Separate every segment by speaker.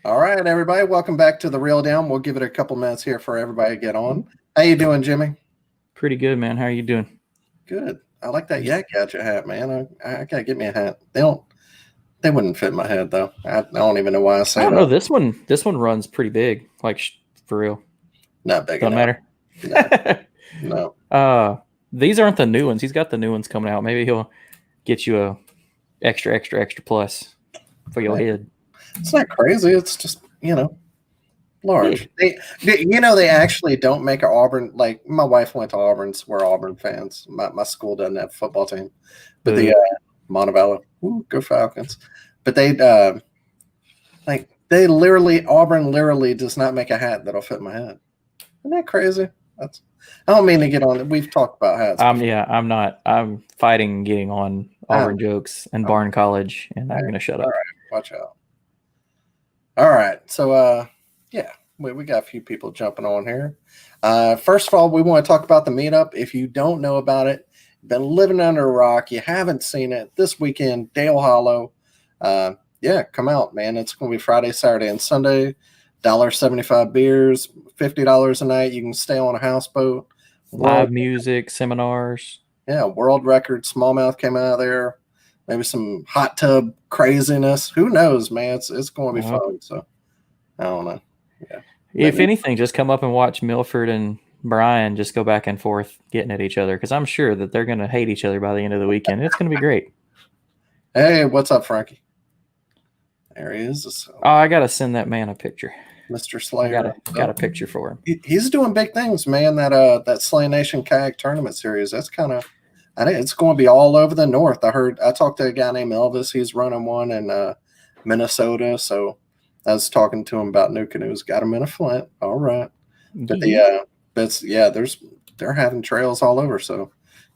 Speaker 1: All right, everybody, welcome back to the Reel Down. We'll give it a couple minutes here for everybody to get on. How you doing, Jimmy?
Speaker 2: Pretty good, man. How are you doing?
Speaker 1: Good. I like that Yak Gadget hat, man. I gotta get me a hat. They wouldn't fit my head though. I don't even know why I say that.
Speaker 2: I don't know. This one runs pretty big, like for real.
Speaker 1: Not big
Speaker 2: Don't
Speaker 1: enough.
Speaker 2: matter.
Speaker 1: No.
Speaker 2: These aren't the new ones. He's got the new ones coming out. Maybe he'll get you a extra plus for your head.
Speaker 1: It's not crazy. It's just, large. Yeah. They actually don't make an Auburn. Like, my wife went to Auburn, so we're Auburn fans. My school doesn't have a football team. But the Montevallo, go Falcons. But Auburn literally does not make a hat that'll fit my head. Isn't that crazy? I don't mean to get on. We've talked about hats.
Speaker 2: I'm not. I'm fighting getting on Auburn jokes and Barn College, and I'm going to shut up.
Speaker 1: All right, watch out. All right, so we got a few people jumping on here. First of all, we want to talk about the meetup. If you don't know about it, been living under a rock, you haven't seen it, this weekend, Dale Hollow. Come out, man. It's going to be Friday, Saturday, and Sunday. $1.75 beers, $50 a night. You can stay on a houseboat.
Speaker 2: Live music, seminars.
Speaker 1: Yeah, world record smallmouth came out of there. Maybe some hot tub craziness. Who knows, man? It's going to be fun. So I don't know. Yeah.
Speaker 2: If anything, just come up and watch Milford and Brian just go back and forth getting at each other, because I'm sure that they're going to hate each other by the end of the weekend. It's going to be great.
Speaker 1: Hey, what's up, Frankie? There he is.
Speaker 2: Oh, I got to send that man a picture.
Speaker 1: Mr. Slayer.
Speaker 2: Got a picture for him.
Speaker 1: He's doing big things, man. That Slay Nation Kayak Tournament Series. That's I think it's going to be all over the north. I talked to a guy named Elvis. He's running one in Minnesota. So I was talking to him about new canoes. Got him in a Flint. All right. But they're having trails all over. So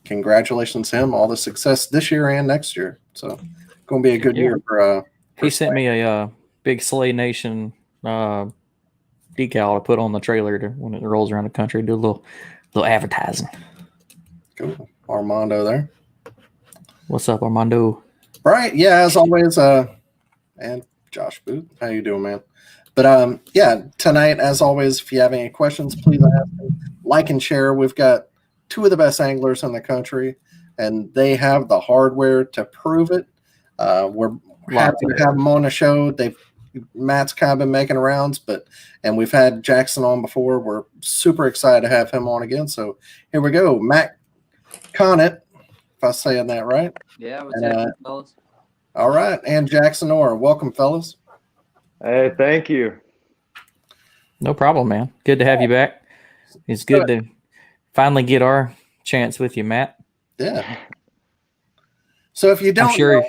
Speaker 1: congratulations to him. All the success this year and next year. So going to be a good year for.
Speaker 2: He sent me a big Slay Nation decal to put on the trailer when it rolls around the country. Do a little advertising.
Speaker 1: Cool. Armando there.
Speaker 2: What's up, Armando?
Speaker 1: Right. Yeah, as always. And Josh Booth. How you doing, man? But tonight, as always, if you have any questions, please ask them. Like and share. We've got two of the best anglers in the country, and they have the hardware to prove it. We're happy to have them on the show. Matt's kind of been making rounds, and we've had Jaxton on before. We're super excited to have him on again. So here we go. Matt Conant, if I'm saying that right.
Speaker 3: Yeah, what's happening, fellas?
Speaker 1: All right, and Jaxton Orr. Welcome, fellas.
Speaker 4: Hey, thank you.
Speaker 2: No problem, man. Good to have you back. It's good to finally get our chance with you, Matt.
Speaker 1: Yeah. So if you don't know,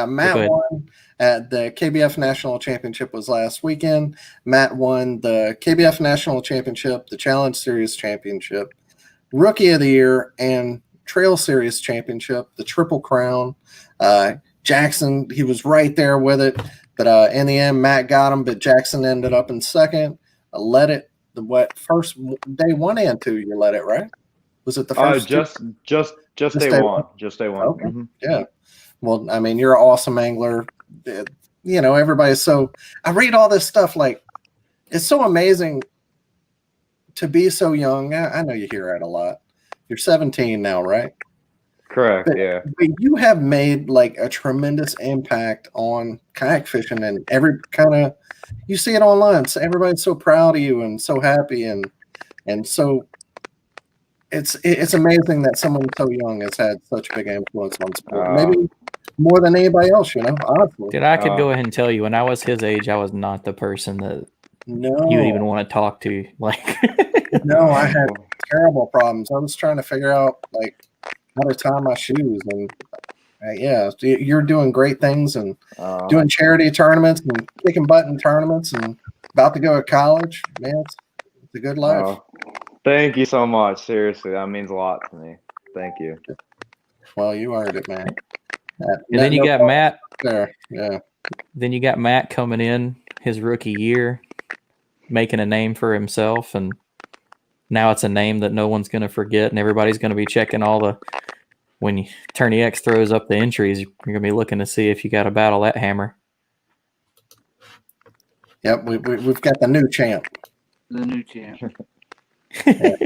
Speaker 1: Matt won at the KBF National Championship was last weekend. Matt won the KBF National Championship, the Challenge Series Championship, Rookie of the Year, and Trail Series Championship, the Triple Crown. Jaxton, he was right there with it, but in the end, Matt got him, but Jaxton ended up in second. First day 1 and 2, you led it, right? Was it the first?
Speaker 4: Just day one. Just day one.
Speaker 1: Okay. Mm-hmm. Yeah. Well, I mean, you're an awesome angler. Everybody's so. I read all this stuff. Like, it's so amazing to be so young. I know you hear it a lot. You're 17 now, right?
Speaker 4: Correct.
Speaker 1: But you have made like a tremendous impact on kayak fishing, and every kind of you see it online. So everybody's so proud of you and so happy, and so it's amazing that someone so young has had such a big influence on sport. Maybe more than anybody else, honestly.
Speaker 2: Dude, I could go ahead and tell you, when I was his age, I was not the person that you would even want to talk to. Like,
Speaker 1: no, I had terrible problems. I was trying to figure out like how to tie my shoes, and you're doing great things and doing charity tournaments and kicking butt in tournaments and about to go to college. Man, it's a good life.
Speaker 4: Thank you so much. Seriously, that means a lot to me. Thank you.
Speaker 1: Well, you earned it, man.
Speaker 2: And then you got Matt.
Speaker 1: There, yeah.
Speaker 2: Then you got Matt coming in his rookie year, making a name for himself, and now it's a name that no one's going to forget, and everybody's going to be checking all the when Tourney X throws up the entries, you're going to be looking to see if you got to battle that hammer.
Speaker 1: Yep, we've got the new champ.
Speaker 3: The new champ.
Speaker 1: Yeah.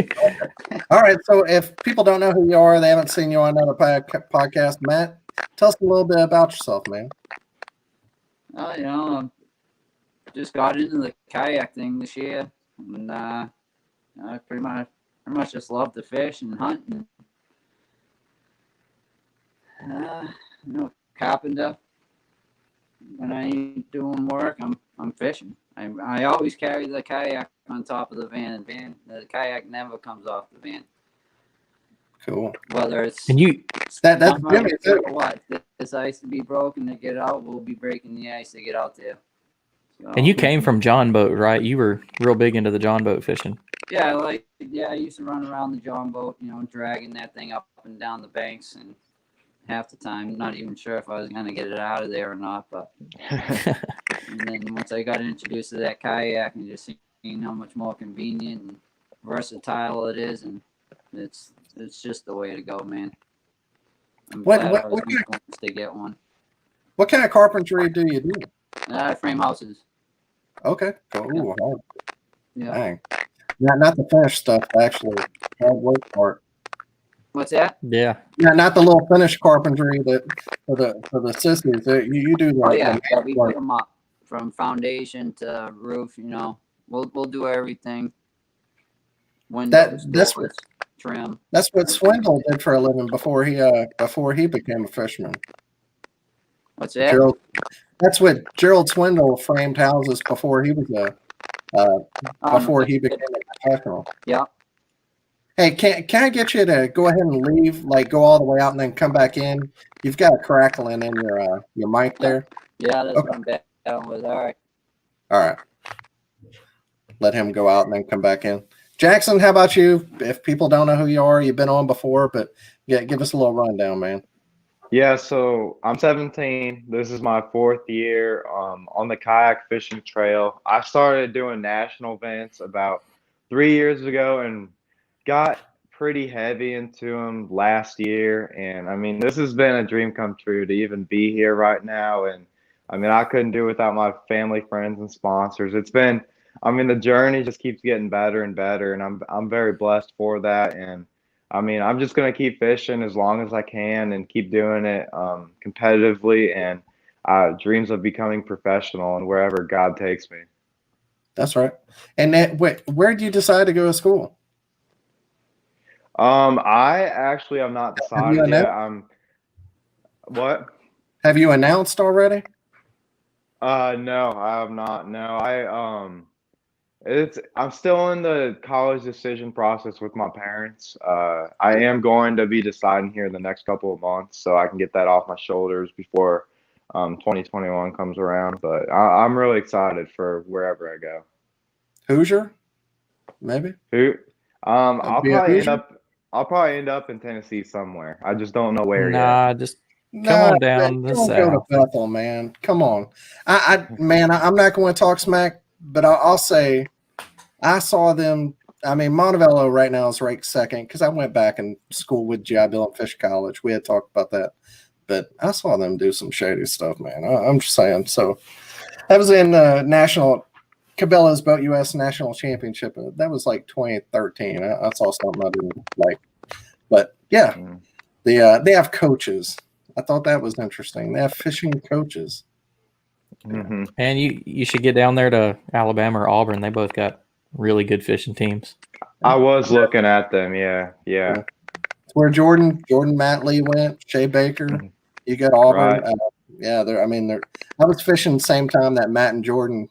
Speaker 1: All right, so if people don't know who you are, they haven't seen you on another podcast, Matt, tell us a little bit about yourself, man.
Speaker 3: Just got into the kayak thing this year, and I pretty much just love to fish and hunt, and carpenter. When I ain't doing work, I'm fishing. I always carry the kayak on top of the van. The kayak never comes off the van.
Speaker 1: Cool.
Speaker 3: Whether it's
Speaker 2: And you
Speaker 1: that's Jimmy too.
Speaker 3: What this ice to be broken to get out, we'll be breaking the ice to get out there. So,
Speaker 2: and you came from John boat, right? You were real big into the John boat fishing.
Speaker 3: Yeah, I used to run around the John boat, dragging that thing up and down the banks, and half the time, not even sure if I was gonna get it out of there or not. But and then once I got introduced to that kayak and just seeing how much more convenient and versatile it is, and it's just the way to go, man. I'm glad I was influenced to get one.
Speaker 1: What kind of carpentry do you do?
Speaker 3: Frame houses.
Speaker 1: Okay, cool.
Speaker 3: Yeah.
Speaker 1: Ooh,
Speaker 3: Yeah.
Speaker 1: dang. Not the finished stuff, actually. Hard work part.
Speaker 3: What's that?
Speaker 2: Yeah.
Speaker 1: Yeah, not the little finished carpentry that for the sissies. You do the.
Speaker 3: Oh yeah,
Speaker 1: the
Speaker 3: we put them up from foundation to roof. We'll do everything. Windows,
Speaker 1: That's
Speaker 3: doors, trim.
Speaker 1: That's what Swindle did for a living before he became a fisherman.
Speaker 3: What's that?
Speaker 1: That's what Gerald Swindle framed houses before he was he became a professional.
Speaker 3: Yeah.
Speaker 1: Hey, can I get you to go ahead and leave, like go all the way out and then come back in? You've got a crackling in your mic there.
Speaker 3: Yeah, that's what I'm battling with. All
Speaker 1: right. Let him go out and then come back in. Jaxton, how about you? If people don't know who you are, you've been on before, but yeah, give us a little rundown, man.
Speaker 4: Yeah, so I'm 17. This is my 4th year on the kayak fishing trail. I started doing national events about 3 years ago and got pretty heavy into them last year. And I mean, this has been a dream come true to even be here right now. And I mean, I couldn't do it without my family, friends, and sponsors. The journey just keeps getting better and better, and I'm very blessed for that. And I mean, I'm just gonna keep fishing as long as I can and keep doing it competitively, and dreams of becoming professional and wherever God takes me.
Speaker 1: That's right. And where did you decide to go to school?
Speaker 4: I actually have not decided yet. What?
Speaker 1: Have you announced already?
Speaker 4: No, I have not. No, I'm still in the college decision process with my parents. I am going to be deciding here in the next couple of months, so I can get that off my shoulders before 2021 comes around. But I'm really excited for wherever I go.
Speaker 1: Hoosier, maybe.
Speaker 4: I'll probably end up in Tennessee somewhere. I just don't know where yet.
Speaker 2: Just come on down the south.
Speaker 1: Go to Bethel, man. Come on. I'm not going to talk smack, but I'll say I saw them. I mean, Montevallo right now is ranked second because I went back in school with G.I. Bill and Fish College. We had talked about that, but I saw them do some shady stuff, man. I'm just saying. So that was in Cabela's Boat U.S. National Championship. That was like 2013. I saw something I didn't like, but yeah, they have coaches. I thought that was interesting. They have fishing coaches.
Speaker 2: Mm-hmm. And you should get down there to Alabama or Auburn. They both got really good fishing teams.
Speaker 4: I was looking at them. Yeah.
Speaker 1: It's where Jordan Matley went. Shea Baker. You got Auburn. Right. I was fishing the same time that Matt and Jordan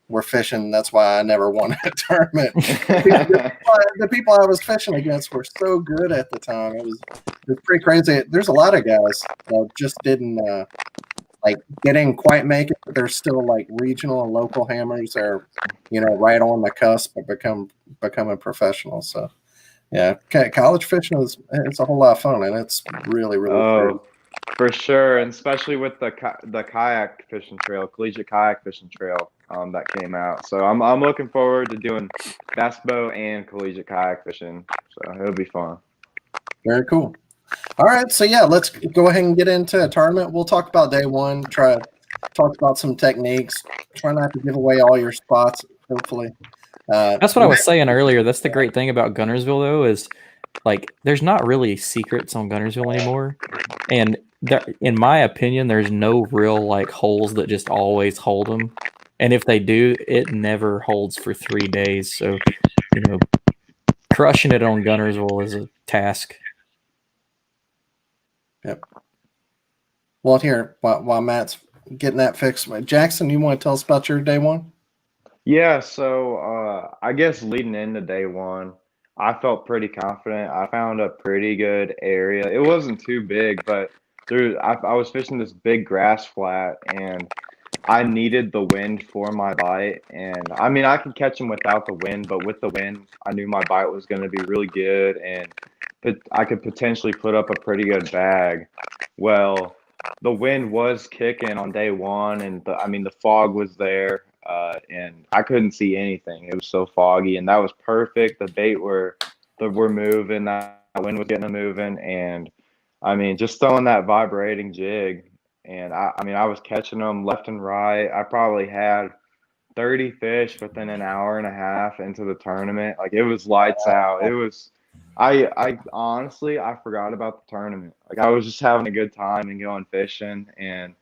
Speaker 1: were fishing. That's why I never won a tournament. The people I was fishing against were so good at the time. It was pretty crazy. There's a lot of guys that just didn't didn't quite make it, but they're still like regional and local hammers. They're right on the cusp of becoming professional. So yeah, college fishing it's a whole lot of fun, and it's really fun.
Speaker 4: For sure, and especially with the kayak fishing trail, collegiate kayak fishing trail that came out. So I'm looking forward to doing bass boat and collegiate kayak fishing. So it'll be fun.
Speaker 1: Very cool. All right, so yeah, let's go ahead and get into a tournament. We'll talk about day one. Try to talk about some techniques. Try not to give away all your spots. Hopefully,
Speaker 2: that's what I was saying earlier. That's the great thing about Guntersville, though, is like there's not really secrets on Guntersville anymore, and there, in my opinion, there's no real like holes that just always hold them. And if they do, it never holds for 3 days. So, crushing it on Guntersville is a task.
Speaker 1: Yep. Well, here, while Matt's getting that fixed, Jaxton, you want to tell us about your day one?
Speaker 4: Yeah, so I guess leading into day one, I felt pretty confident. I found a pretty good area. It wasn't too big, but I was fishing this big grass flat, and I needed the wind for my bite. And I mean, I could catch them without the wind, but with the wind, I knew my bite was going to be really good, and I could potentially put up a pretty good bag. Well, the wind was kicking on day one, and the fog was there, and I couldn't see anything. It was so foggy, and that was perfect. The bait were moving, that wind was getting them moving, and I mean, just throwing that vibrating jig, and I was catching them left and right. I probably had 30 fish within an hour and a half into the tournament. Like it was lights out. It was I honestly I forgot about the tournament. Like I was just having a good time and going fishing, and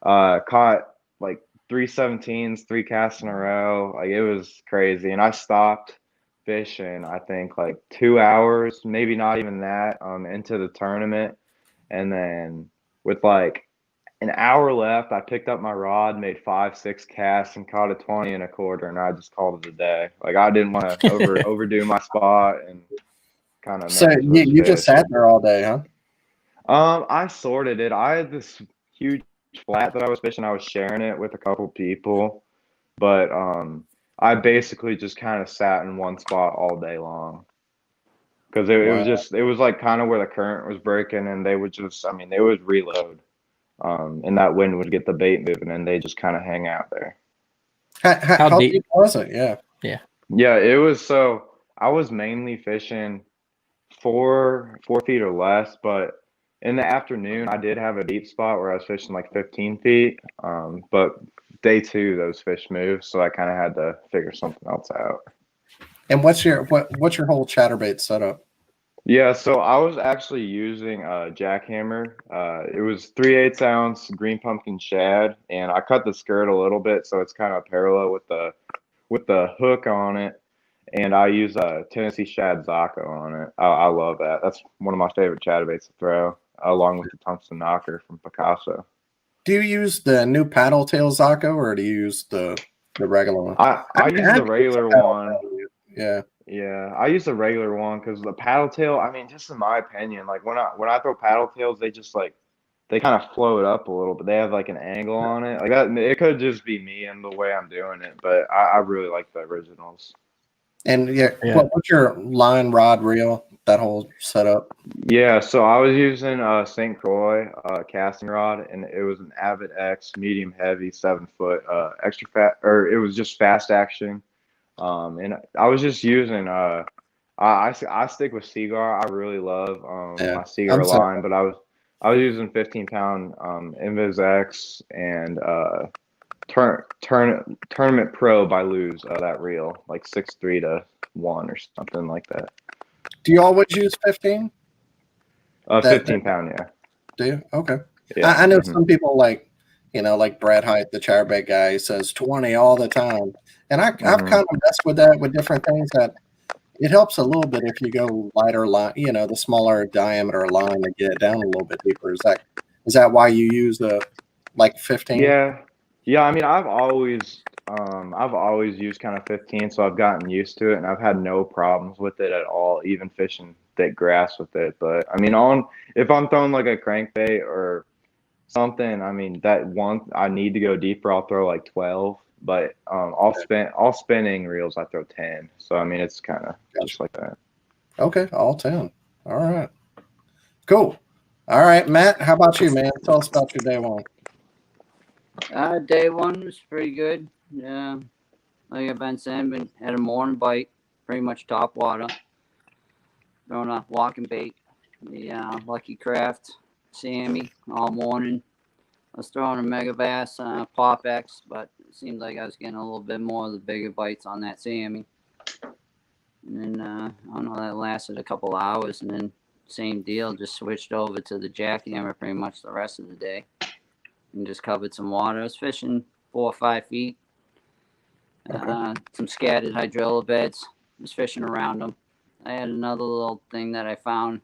Speaker 4: caught like 317s, 3 casts in a row. Like it was crazy. And I stopped fishing, I think like 2 hours, maybe not even that, into the tournament. And then with like an hour left, I picked up my rod, made 5, 6 casts, and caught a 20 and a quarter, and I just called it a day. Like I didn't want to overdo my spot and kind of
Speaker 1: So you just sat there all day, huh?
Speaker 4: I sorted it. I had this huge flat that I was fishing. I was sharing it with a couple people, but I basically just kind of sat in one spot all day long because it was like kind of where the current was breaking, and they would just, they would reload. And that wind would get the bait moving, and they just kind of hang out there.
Speaker 1: How deep was it?
Speaker 4: Yeah. It was, so I was mainly fishing 4 feet or less, but in the afternoon I did have a deep spot where I was fishing like 15 feet. But day two, those fish moved, so I kind of had to figure something else out.
Speaker 1: And what's your whole chatterbait setup?
Speaker 4: Yeah, so I was actually using a jackhammer. It was 3/8 ounce green pumpkin shad, and I cut the skirt a little bit so it's kind of parallel with the hook on it. And I use a Tennessee shad Zaco on it. I love that. That's one of my favorite chatterbaits to throw, along with the tungsten knocker from Picasso.
Speaker 1: Do you use the new paddle tail Zaco, or do you use the regular one?
Speaker 4: I use the regular one.
Speaker 1: Yeah.
Speaker 4: Yeah, I use the regular one because the paddle tail, just in my opinion, like when I throw paddle tails, they just like they kind of float up a little bit. They have like an angle on it. Like that, it could just be me and the way I'm doing it, but I really like the originals.
Speaker 1: And what's your line, rod, reel, that whole setup?
Speaker 4: Yeah, so I was using St. Croix casting rod, and it was an Avid X medium heavy 7-foot extra fat, or it was just fast action. And I was just using I stick with Seagar. I really love my Seagar line, but I was using 15-pound Invis X and Tournament Pro by Luz, that reel, like 6.3 to 1 or something like that.
Speaker 1: Do you always use 15?
Speaker 4: 15-pound, yeah.
Speaker 1: Do you? Okay.
Speaker 4: Yeah.
Speaker 1: I know some people like Brad Height, the chatterbait guy, says 20 all the time. And I've kind of messed with that with different things, that it helps a little bit if you go lighter line, the smaller diameter line to get it down a little bit deeper. Is that why you use the 15?
Speaker 4: Yeah. I've always used kind of 15, so I've gotten used to it, and I've had no problems with it at all, even fishing thick grass with it. But if I'm throwing like a crankbait or something, that one I need to go deeper, I'll throw like 12. But all spinning reels I throw 10. So it's kind of just like that.
Speaker 1: Okay, all 10. All right. Cool. All right, Matt, how about you, man? Tell us about your day one.
Speaker 3: Day one was pretty good. Yeah, like I've been saying, had a morning bite, pretty much top water. Throwing a walking bait. the Lucky Craft Sammy all morning. I was throwing a Mega Bass Pop X, but it seemed like I was getting a little bit more of the bigger bites on that Sammy. And then, I don't know, that lasted a couple hours, and then same deal, just switched over to the jackhammer pretty much the rest of the day and just covered some water. I was fishing 4 or 5 feet, some scattered hydrilla beds, just fishing around them. I had another little thing that I found.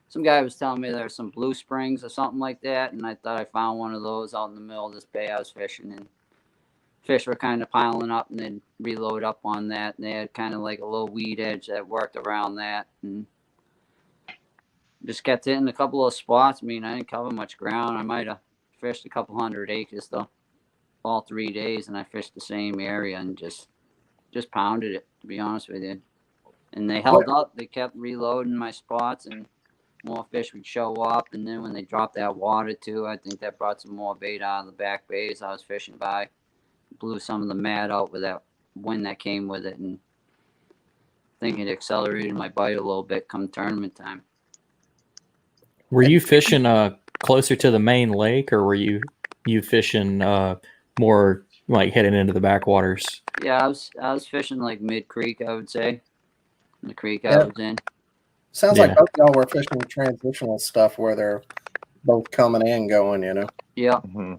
Speaker 3: Some guy was telling me there's some blue springs or something like that, and I thought I found one of those out in the middle of this bay I was fishing, and fish were kind of piling up, and they'd reload up on that, and they had kind of like a little weed edge that worked around that, and just kept hitting a couple of spots. I mean, I didn't cover much ground. I might have fished a couple hundred acres though, all 3 days, and I fished the same area and just pounded it, to be honest with you. And they held up. They kept reloading my spots, and more fish would show up. And then when they dropped that water too, I think that brought some more bait out of the back bays I was fishing by. Blew some of the mad out with that wind that came with it, and I think it accelerated my bite a little bit come tournament time.
Speaker 2: Were you fishing closer to the main lake, or were you fishing more like heading into the backwaters?
Speaker 3: Yeah, I was fishing like mid creek, I would say. The creek I was in.
Speaker 1: Sounds like both y'all were fishing transitional stuff where they're both coming and going, you know.
Speaker 3: Yeah.
Speaker 4: Mm-hmm.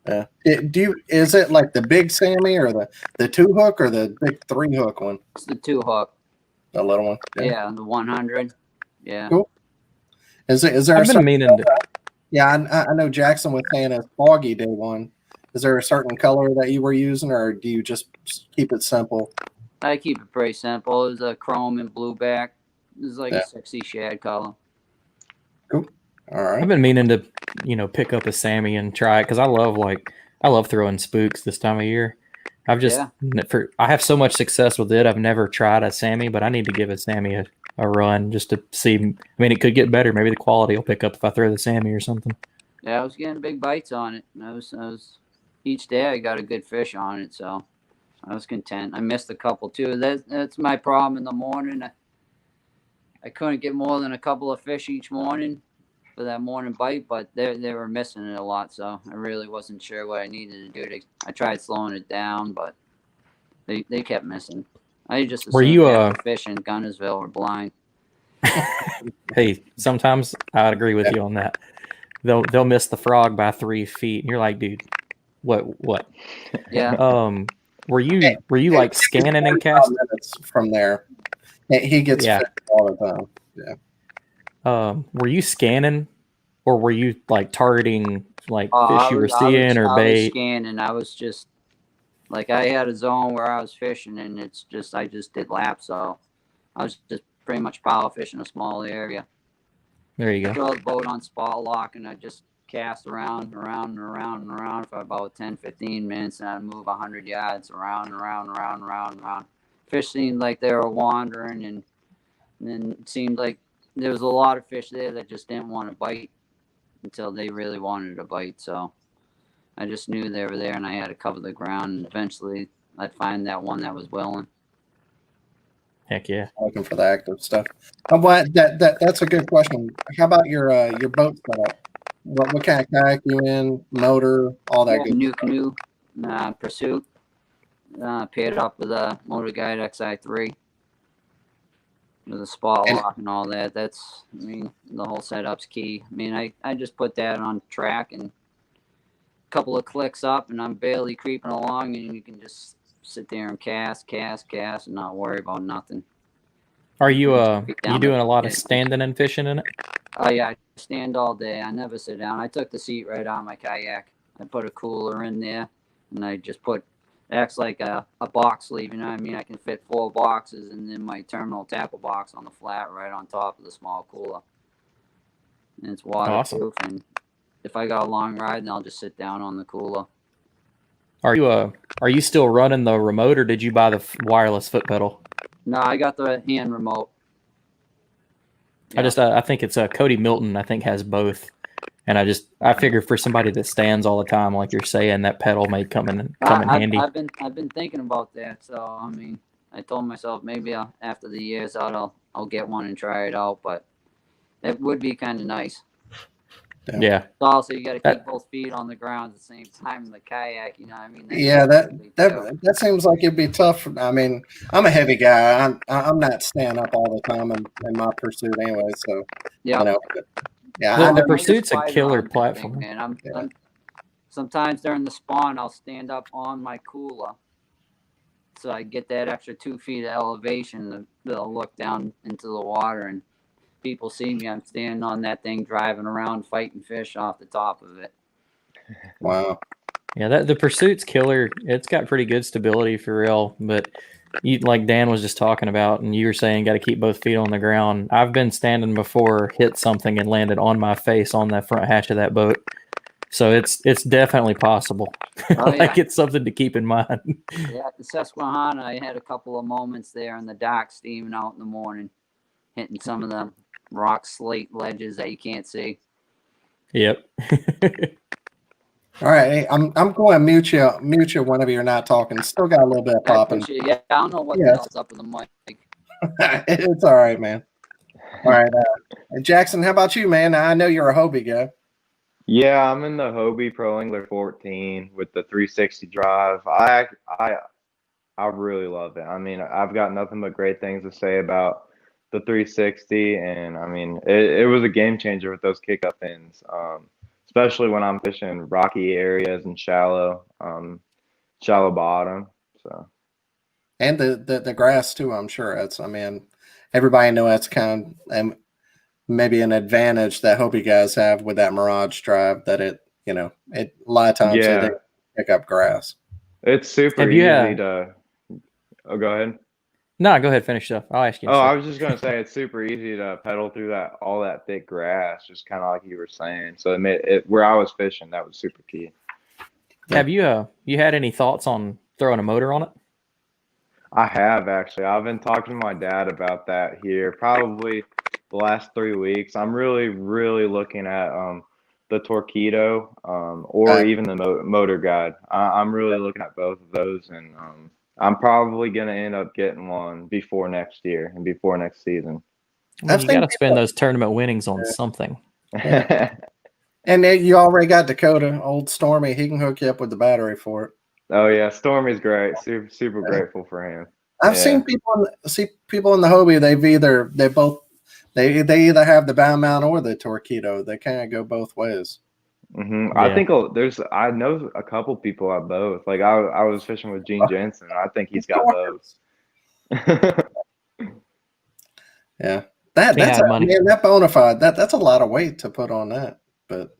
Speaker 1: Yeah. Is it like the big Sammy or the 2-hook or the big 3-hook one?
Speaker 3: It's the 2-hook.
Speaker 1: The little one.
Speaker 3: Yeah, the 100. Yeah.
Speaker 1: Cool. Is there?
Speaker 2: I've been meaning to.
Speaker 1: Yeah, I know Jaxton was saying a foggy day one. Is there a certain color that you were using, or do you just keep it simple?
Speaker 3: I keep it pretty simple. It was a chrome and blue back. It was like a sexy shad color.
Speaker 1: Cool. All right.
Speaker 2: I've been meaning to, pick up a Sammy and try it because I love throwing spooks this time of year. I have so much success with it. I've never tried a Sammy, but I need to give a Sammy a run just to see. I mean, it could get better. Maybe the quality will pick up if I throw the Sammy or something.
Speaker 3: Yeah, I was getting big bites on it. I was each day I got a good fish on it, so I was content. I missed a couple too. That's my problem in the morning. I couldn't get more than a couple of fish each morning for that morning bite, but they were missing it a lot, so I really wasn't sure what I needed to do. I tried slowing it down, but they kept missing. I just assumed the fish in Guntersville were blind.
Speaker 2: Hey, sometimes I'd agree with you on that. They'll miss the frog by 3 feet, and you're like, dude, what?
Speaker 3: Yeah.
Speaker 2: Were you like scanning and casting
Speaker 1: from there? He gets fish all the time. Yeah.
Speaker 2: Were you scanning, or were you like targeting like fish you were seeing or bait?
Speaker 3: I was scanning. I was just like, I had a zone where I was fishing, and I just did laps, so I was just pretty much power fishing a small area.
Speaker 2: There you go.
Speaker 3: Throw the boat on spot lock, and I just cast around for about 10-15 minutes, and I'd move 100 yards around. Fish seemed like they were wandering, and then it seemed like there was a lot of fish there that just didn't want to bite until they really wanted to bite. So I just knew they were there, and I had to cover the ground, and eventually I'd find that one that was willing.
Speaker 2: Heck yeah.
Speaker 1: Looking for the active stuff. That's a good question. How about your boat setup? What kind of kayak you in? Motor, all that good
Speaker 3: new
Speaker 1: stuff.
Speaker 3: canoe, Pursuit, paired up with a Motor Guide XI3 with a spot lock and all that. The whole setup's key. I mean, I just put that on track and a couple of clicks up, and I'm barely creeping along, and you can just sit there and cast and not worry about nothing.
Speaker 2: Are you doing a lot of standing and fishing in it?
Speaker 3: Oh yeah, I stand all day. I never sit down. I took the seat right out of my kayak. I put a cooler in there, and I just acts like a box sleeve, you know what I mean? I can fit 4 boxes, and then my terminal tackle box on the flat right on top of the small cooler. And it's waterproof, and if I got a long ride, then I'll just sit down on the cooler.
Speaker 2: Are you still running the remote, or did you buy the wireless foot pedal?
Speaker 3: No, I got the hand remote.
Speaker 2: Yeah. I think it's Cody Milton, I think, has both. And I figure for somebody that stands all the time, like you're saying, that pedal may come in handy.
Speaker 3: I've been thinking about that. So I mean, I told myself maybe after the years out, I'll get one and try it out. But It would be kind of nice.
Speaker 2: Yeah.
Speaker 3: Also, you got to keep both feet on the ground at the same time in the kayak. You know what I mean?
Speaker 1: That seems like it'd be tough. I mean, I'm a heavy guy. I'm not staying up all the time in my pursuit anyway. So
Speaker 3: yeah,
Speaker 1: you know, yeah.
Speaker 2: The pursuit's a killer platform.
Speaker 3: Man, I'm sometimes during the spawn, I'll stand up on my cooler, so I get that extra 2 feet of elevation to look down into the water, and people see me. I'm standing on that thing, driving around, fighting fish off the top of it.
Speaker 1: Wow.
Speaker 2: Yeah, the pursuit's killer. It's got pretty good stability for real, but you, like Dan was just talking about, and you were saying, got to keep both feet on the ground. I've been standing before, hit something, and landed on my face on that front hatch of that boat. So it's definitely possible.
Speaker 3: Oh, yeah.
Speaker 2: Like, it's something to keep in mind.
Speaker 3: Yeah, at the Susquehanna, I had a couple of moments there in the dock, steaming out in the morning, hitting some of the rock slate ledges that you can't see.
Speaker 2: Yep.
Speaker 1: All right, hey, I'm going to mute you whenever you're not talking. Still got a little bit of popping.
Speaker 3: Yeah, I don't know what the hell's up with the mic.
Speaker 1: It's all right, man. All right, Jaxton, how about you, man? I know you're a Hobie guy.
Speaker 4: Yeah, I'm in the Hobie Pro Angler 14 with the 360 drive. I really love it. I mean, I've got nothing but great things to say about the 360, and I mean, it was a game changer with those kick up ends, especially when I'm fishing rocky areas and shallow bottom. So,
Speaker 1: and the grass too. I'm sure I mean, everybody knows that's kind of maybe an advantage that Hobie guys have with that Mirage drive, that it a lot of times they pick up grass.
Speaker 4: It's super easy to. Oh, go ahead.
Speaker 2: No, go ahead. Finish up. I'll ask you.
Speaker 4: Oh, I was just gonna say it's super easy to pedal through all that thick grass, just kind of like you were saying. So it made it where I was fishing, that was super key.
Speaker 2: Have you had any thoughts on throwing a motor on it?
Speaker 4: I have, actually. I've been talking to my dad about that here probably the last 3 weeks. I'm really, really looking at the Torpedo or even the Motor Guide. I'm really looking at both of those, and I'm probably going to end up getting one before next year and before next season.
Speaker 2: Well, you got to spend those tournament winnings on something.
Speaker 1: Yeah. And you already got Dakota, old Stormy. He can hook you up with the battery for it.
Speaker 4: Oh yeah, Stormy's great. Super grateful for him.
Speaker 1: I've seen people in the Hobie. They either have the bow mount or the Torpedo. They kind of go both ways.
Speaker 4: Mm-hmm. Yeah. I think I know a couple people at both. Like I was fishing with Gene Jensen. I think he's got both.
Speaker 1: Yeah, that bona fide. That's a lot of weight to put on that. But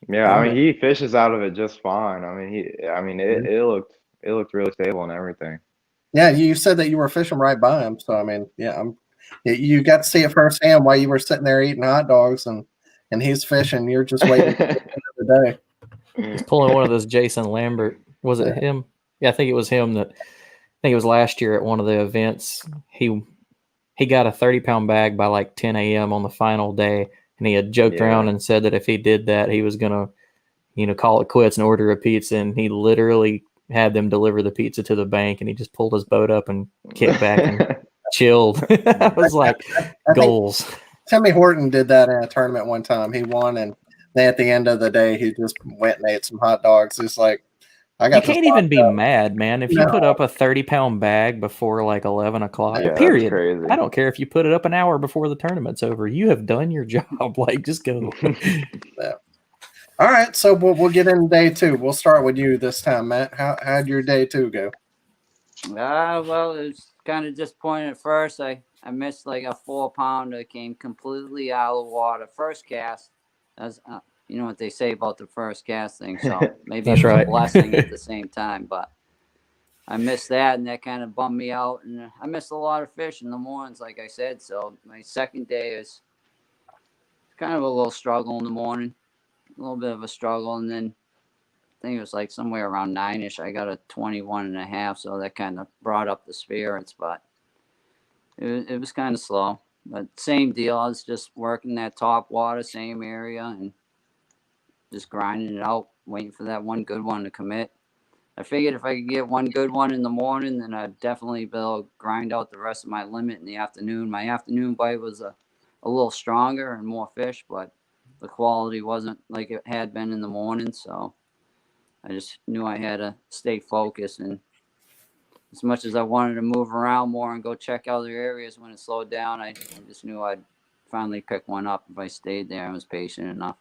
Speaker 4: yeah, I mean, he fishes out of it just fine. I mean, it looked really stable and everything.
Speaker 1: Yeah, you said that you were fishing right by him, so I mean, yeah, you got to see it firsthand while you were sitting there eating hot dogs, and he's fishing. You're just waiting for the end of the day.
Speaker 2: He's pulling one of those Jason Lambert. Was it him? Yeah, I think it was him. I think it was last year at one of the events. He got a 30-pound bag by like 10 a.m. on the final day, and he had joked around and said that if he did that, he was gonna, call it quits and order a pizza. And he literally had them deliver the pizza to the bank, and he just pulled his boat up and kicked back and chilled. I was like, goals.
Speaker 1: Timmy Horton did that in a tournament one time. He won, and then at the end of the day, he just went and ate some hot dogs. It's like,
Speaker 2: you can't even be mad, man. If you put up a 30-pound bag before like 11 o'clock, period. I don't care if you put it up an hour before the tournament's over. You have done your job. Like, just go.
Speaker 1: Yeah. All right, so we'll get into day two. We'll start with you this time, Matt. How'd your day two go?
Speaker 3: Well, it was kind of disappointing at first. I missed like a 4-pounder, came completely out of the water. First cast, as you know what they say about the first cast thing, so maybe it's a blessing at the same time. But I missed that, and that kind of bummed me out. And I missed a lot of fish in the mornings, like I said. So my second day is kind of a little struggle in the morning. A little bit of a struggle, and then I think it was like somewhere around 9-ish. I got a 21.5, so that kind of brought up the spirits, but it was kind of slow. But same deal. I was just working that top water, same area, and just grinding it out, waiting for that one good one to commit. I figured if I could get one good one in the morning, then I'd definitely be able to grind out the rest of my limit in the afternoon. My afternoon bite was a a little stronger and more fish, but the quality wasn't like it had been in the morning. So I just knew I had to stay focused. And as much as I wanted to move around more and go check other areas when it slowed down, I just knew I'd finally pick one up if I stayed there and was patient enough.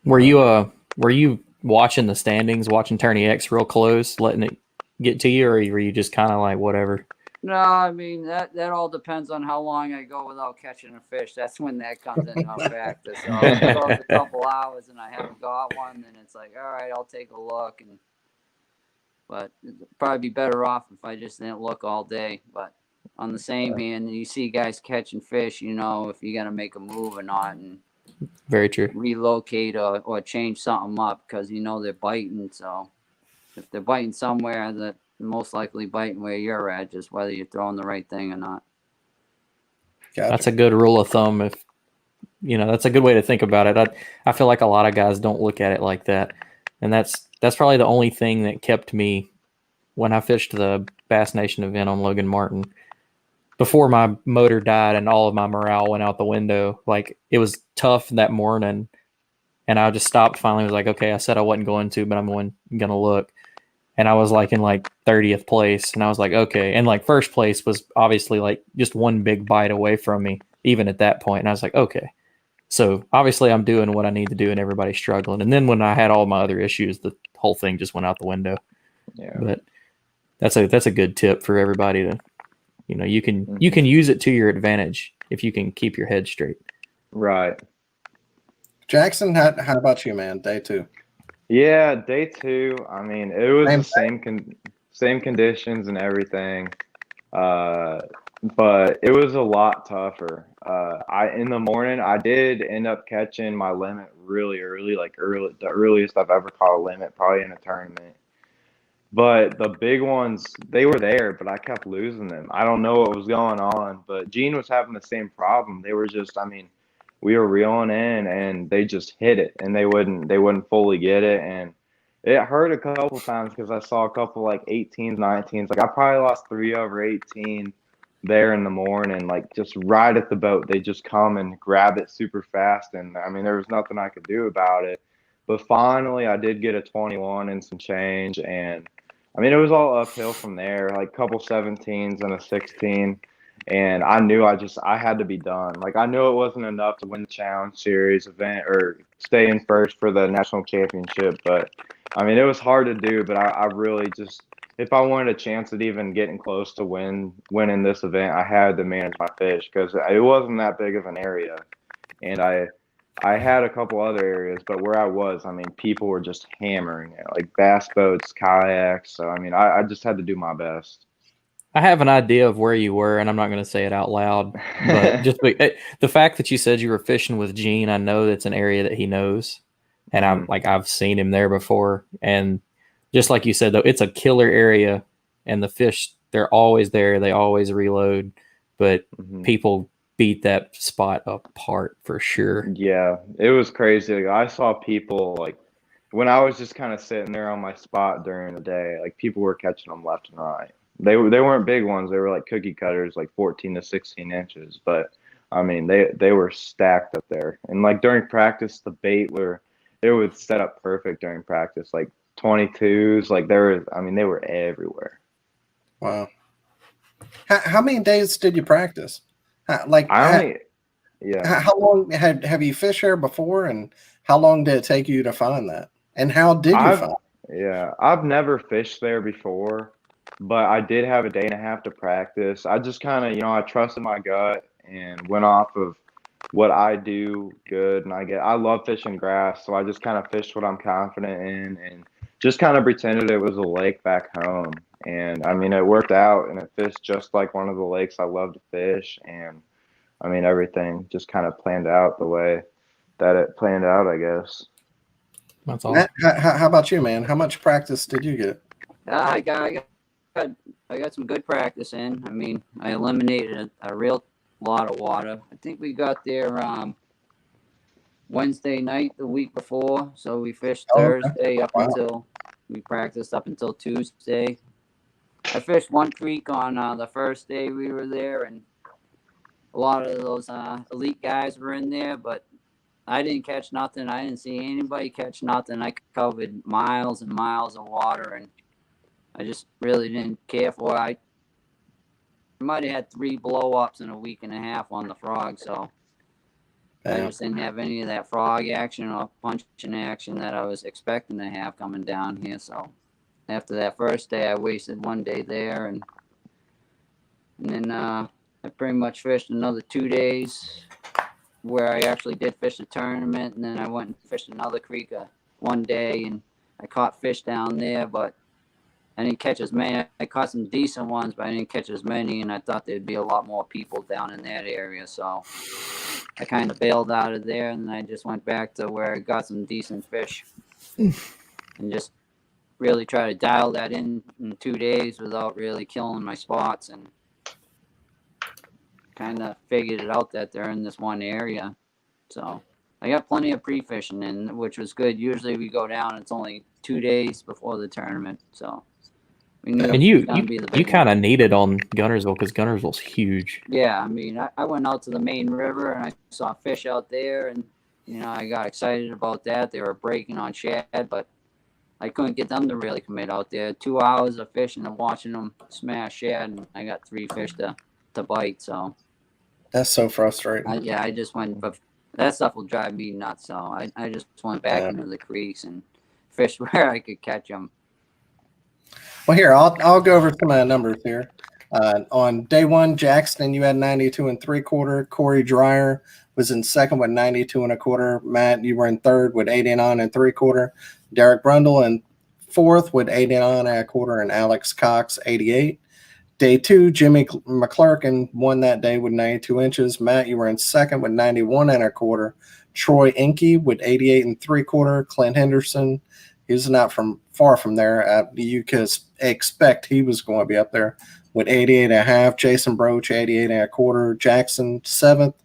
Speaker 2: Were you watching the standings, watching Tourney X real close, letting it get to you, or were you just kind of like whatever?
Speaker 3: No, I mean that all depends on how long I go without catching a fish. That's when that comes into effect. So if it goes a couple hours and I haven't got one, then it's like, all right, I'll take a look. But it'd probably be better off if I just didn't look all day. But on the same hand, you see guys catching fish, you know, if you got to make a move or not, and
Speaker 2: very true,
Speaker 3: relocate or change something up because you know they're biting. So if they're biting somewhere, that most likely biting where you're at, just whether you're throwing the right thing or not.
Speaker 1: Gotcha.
Speaker 2: That's a good rule of thumb. If that's a good way to think about it. I feel like a lot of guys don't look at it like that, and that's probably the only thing that kept me when I fished the Bass Nation event on Logan Martin. Before my motor died and all of my morale went out the window, like it was tough that morning, and I just stopped. Finally, was like, okay, I said I wasn't going to, but I'm gonna look. And I was like in like 30th place, and I was like, okay. And like first place was obviously like just one big bite away from me, even at that point. And I was like, okay. So obviously I'm doing what I need to do, and everybody's struggling. And then when I had all my other issues, the whole thing just went out the window.
Speaker 4: Yeah.
Speaker 2: But that's a good tip for everybody to, you can use it to your advantage if you can keep your head straight.
Speaker 4: Right.
Speaker 1: Jaxton, how about you, man? Day 2.
Speaker 4: Yeah, day 2. I mean, it was the same conditions and everything, but it was a lot tougher. In the morning, I did end up catching my limit really early, the earliest I've ever caught a limit, probably in a tournament. But the big ones, they were there, but I kept losing them. I don't know what was going on, but Gene was having the same problem. They were just, I mean, we were reeling in and they just hit it and they wouldn't fully get it. And it hurt a couple times because I saw a couple like 18s, 19s. Like I probably lost 3 over 18 there in the morning, like just right at the boat. They just come and grab it super fast. And I mean, there was nothing I could do about it. But finally, I did get a 21 and some change. And I mean, it was all uphill from there, like a couple 17s and a 16. And I knew I had to be done. Like I knew it wasn't enough to win the Challenge Series event or stay in first for the national championship. But I mean, it was hard to do, but I really just, if I wanted a chance at even getting close to winning this event, I had to manage my fish because it wasn't that big of an area. And I had a couple other areas, but where I was, I mean, people were just hammering it, like bass boats, kayaks. So, I mean, I just had to do my best.
Speaker 2: I have an idea of where you were, and I'm not going to say it out loud, but just the fact that you said you were fishing with Gene, I know that's an area that he knows, and I've seen him there before. And just like you said, though, it's a killer area, and the fish, they're always there. They always reload, but people beat that spot apart for sure.
Speaker 4: Yeah, it was crazy. Like, I saw people like when I was just kind of sitting there on my spot during the day, like people were catching them left and right. They weren't big ones. They were like cookie cutters, like 14 to 16 inches. But I mean, they were stacked up there. And like during practice, the bait they would set up perfect during practice, like 22s. Like they were everywhere.
Speaker 1: Wow. How many days did you practice? How long have you fished there before, and how long did it take you to find that? And how did you find it?
Speaker 4: Yeah, I've never fished there before, but I did have a day and a half to practice. I just kind of, I trusted my gut and went off of what I do good. And I love fishing grass. So I just kind of fished what I'm confident in and just kind of pretended it was a lake back home. And I mean, it worked out and it fished just like one of the lakes I love to fish. And I mean, everything just kind of planned out the way that it planned out, I guess.
Speaker 2: That's awesome.
Speaker 1: How about you, man? How much practice did you get?
Speaker 3: I got some good practice in. I mean, I eliminated a real lot of water. I think we got there Wednesday night the week before, so we fished Thursday until we practiced up until Tuesday. I fished one creek on the first day we were there, and a lot of those elite guys were in there, but I didn't catch nothing. I didn't see anybody catch nothing. I covered miles and miles of water, and I just really didn't care for it. I might have had 3 blow-ups in a week and a half on the frog, so I just didn't have any of that frog action or punching action that I was expecting to have coming down here. So after that first day, I wasted 1 day there, and then I pretty much fished another 2 days where I actually did fish a tournament, and then I went and fished another creek 1 day, and I caught fish down there, but I didn't catch as many. I caught some decent ones, but I didn't catch as many, and I thought there'd be a lot more people down in that area, so I kind of bailed out of there, and I just went back to where I got some decent fish and just really try to dial that in 2 days without really killing my spots, and kind of figured it out that they're in this one area. So I got plenty of pre-fishing in, which was good. Usually we go down, it's only 2 days before the tournament, so we knew
Speaker 2: And you kind of need it on Guntersville because Guntersville's huge.
Speaker 3: Yeah, I mean, I went out to the main river and I saw fish out there, and I got excited about that. They were breaking on shad, but I couldn't get them to really commit out there. 2 hours of fishing and watching them smash shad, and I got 3 fish to bite. So
Speaker 1: that's so frustrating.
Speaker 3: I just went, but that stuff will drive me nuts. So I just went back into the creeks and fished where I could catch them.
Speaker 1: Well, here, I'll go over some of the numbers here. On day 1, Jaxton, you had 92 3/4. Corey Dreyer was in second with 92 1/4. Matt, you were in third with 89 3/4. Derek Brundle in fourth with 89 1/4, and Alex Cox 88. Day 2, Jimmy McClurkin won that day with 92 inches. Matt, you were in second with 91 1/4. Troy Inke with 88 3/4. Clint Henderson, he's not far from there. You could expect he was going to be up there with 88 1/2. Jason Broach, 88 1/4. Jackson, 7th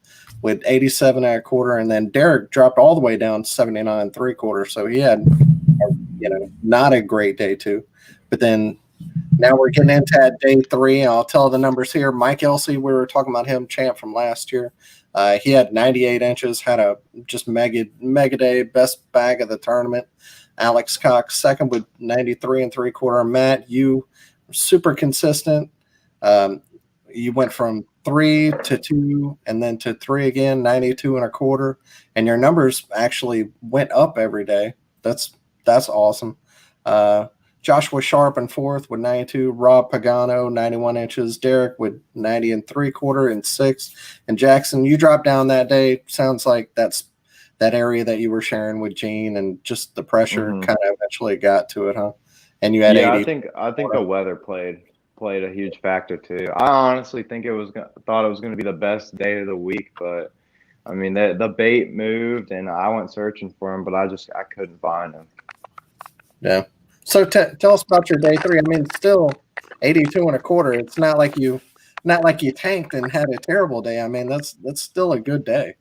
Speaker 1: with 87 1/4. And then Derek dropped all the way down to 79 3/4. So he had, not a great day 2. But then now we're getting into day 3. I'll tell the numbers here. Mike Elsey, we were talking about him, champ from last year. He had 98 inches, had a just mega day, best bag of the tournament. Alex Cox, second with 93 3/4. Matt, you were super consistent. You went from 3 to 2 and then to 3 again, 92 1/4. And your numbers actually went up every day. That's awesome. Joshua Sharp in 4th with 92. Rob Pagano, 91 inches. Derek with 90 3/4 and 6th. And Jackson, you dropped down that day. Sounds like that's that area that you were sharing with Gene, and just the pressure kind of eventually got to it, huh? And you had 80.
Speaker 4: I think the weather played a huge factor too. I honestly think thought it was going to be the best day of the week, but I mean the bait moved and I went searching for him, but I couldn't find him.
Speaker 1: Yeah. So tell us about your day 3. I mean, still 82 1/4. It's not like you tanked and had a terrible day. I mean, that's still a good day.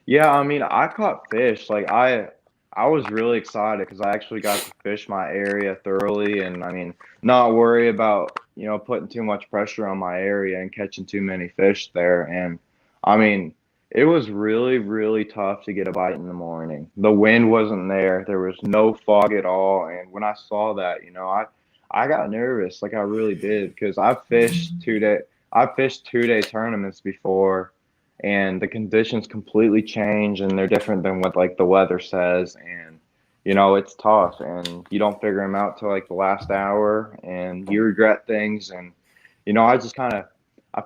Speaker 4: Yeah, I mean, I caught fish. Like I was really excited because I actually got to fish my area thoroughly, and I mean, not worry about putting too much pressure on my area and catching too many fish there. And I mean, it was really, really tough to get a bite in the morning. The wind wasn't there. There was no fog at all. And when I saw that, I got nervous, like I really did, because I fished 2-day tournaments before, and the conditions completely change and they're different than what like the weather says, and it's tough and you don't figure them out till like the last hour and you regret things. And I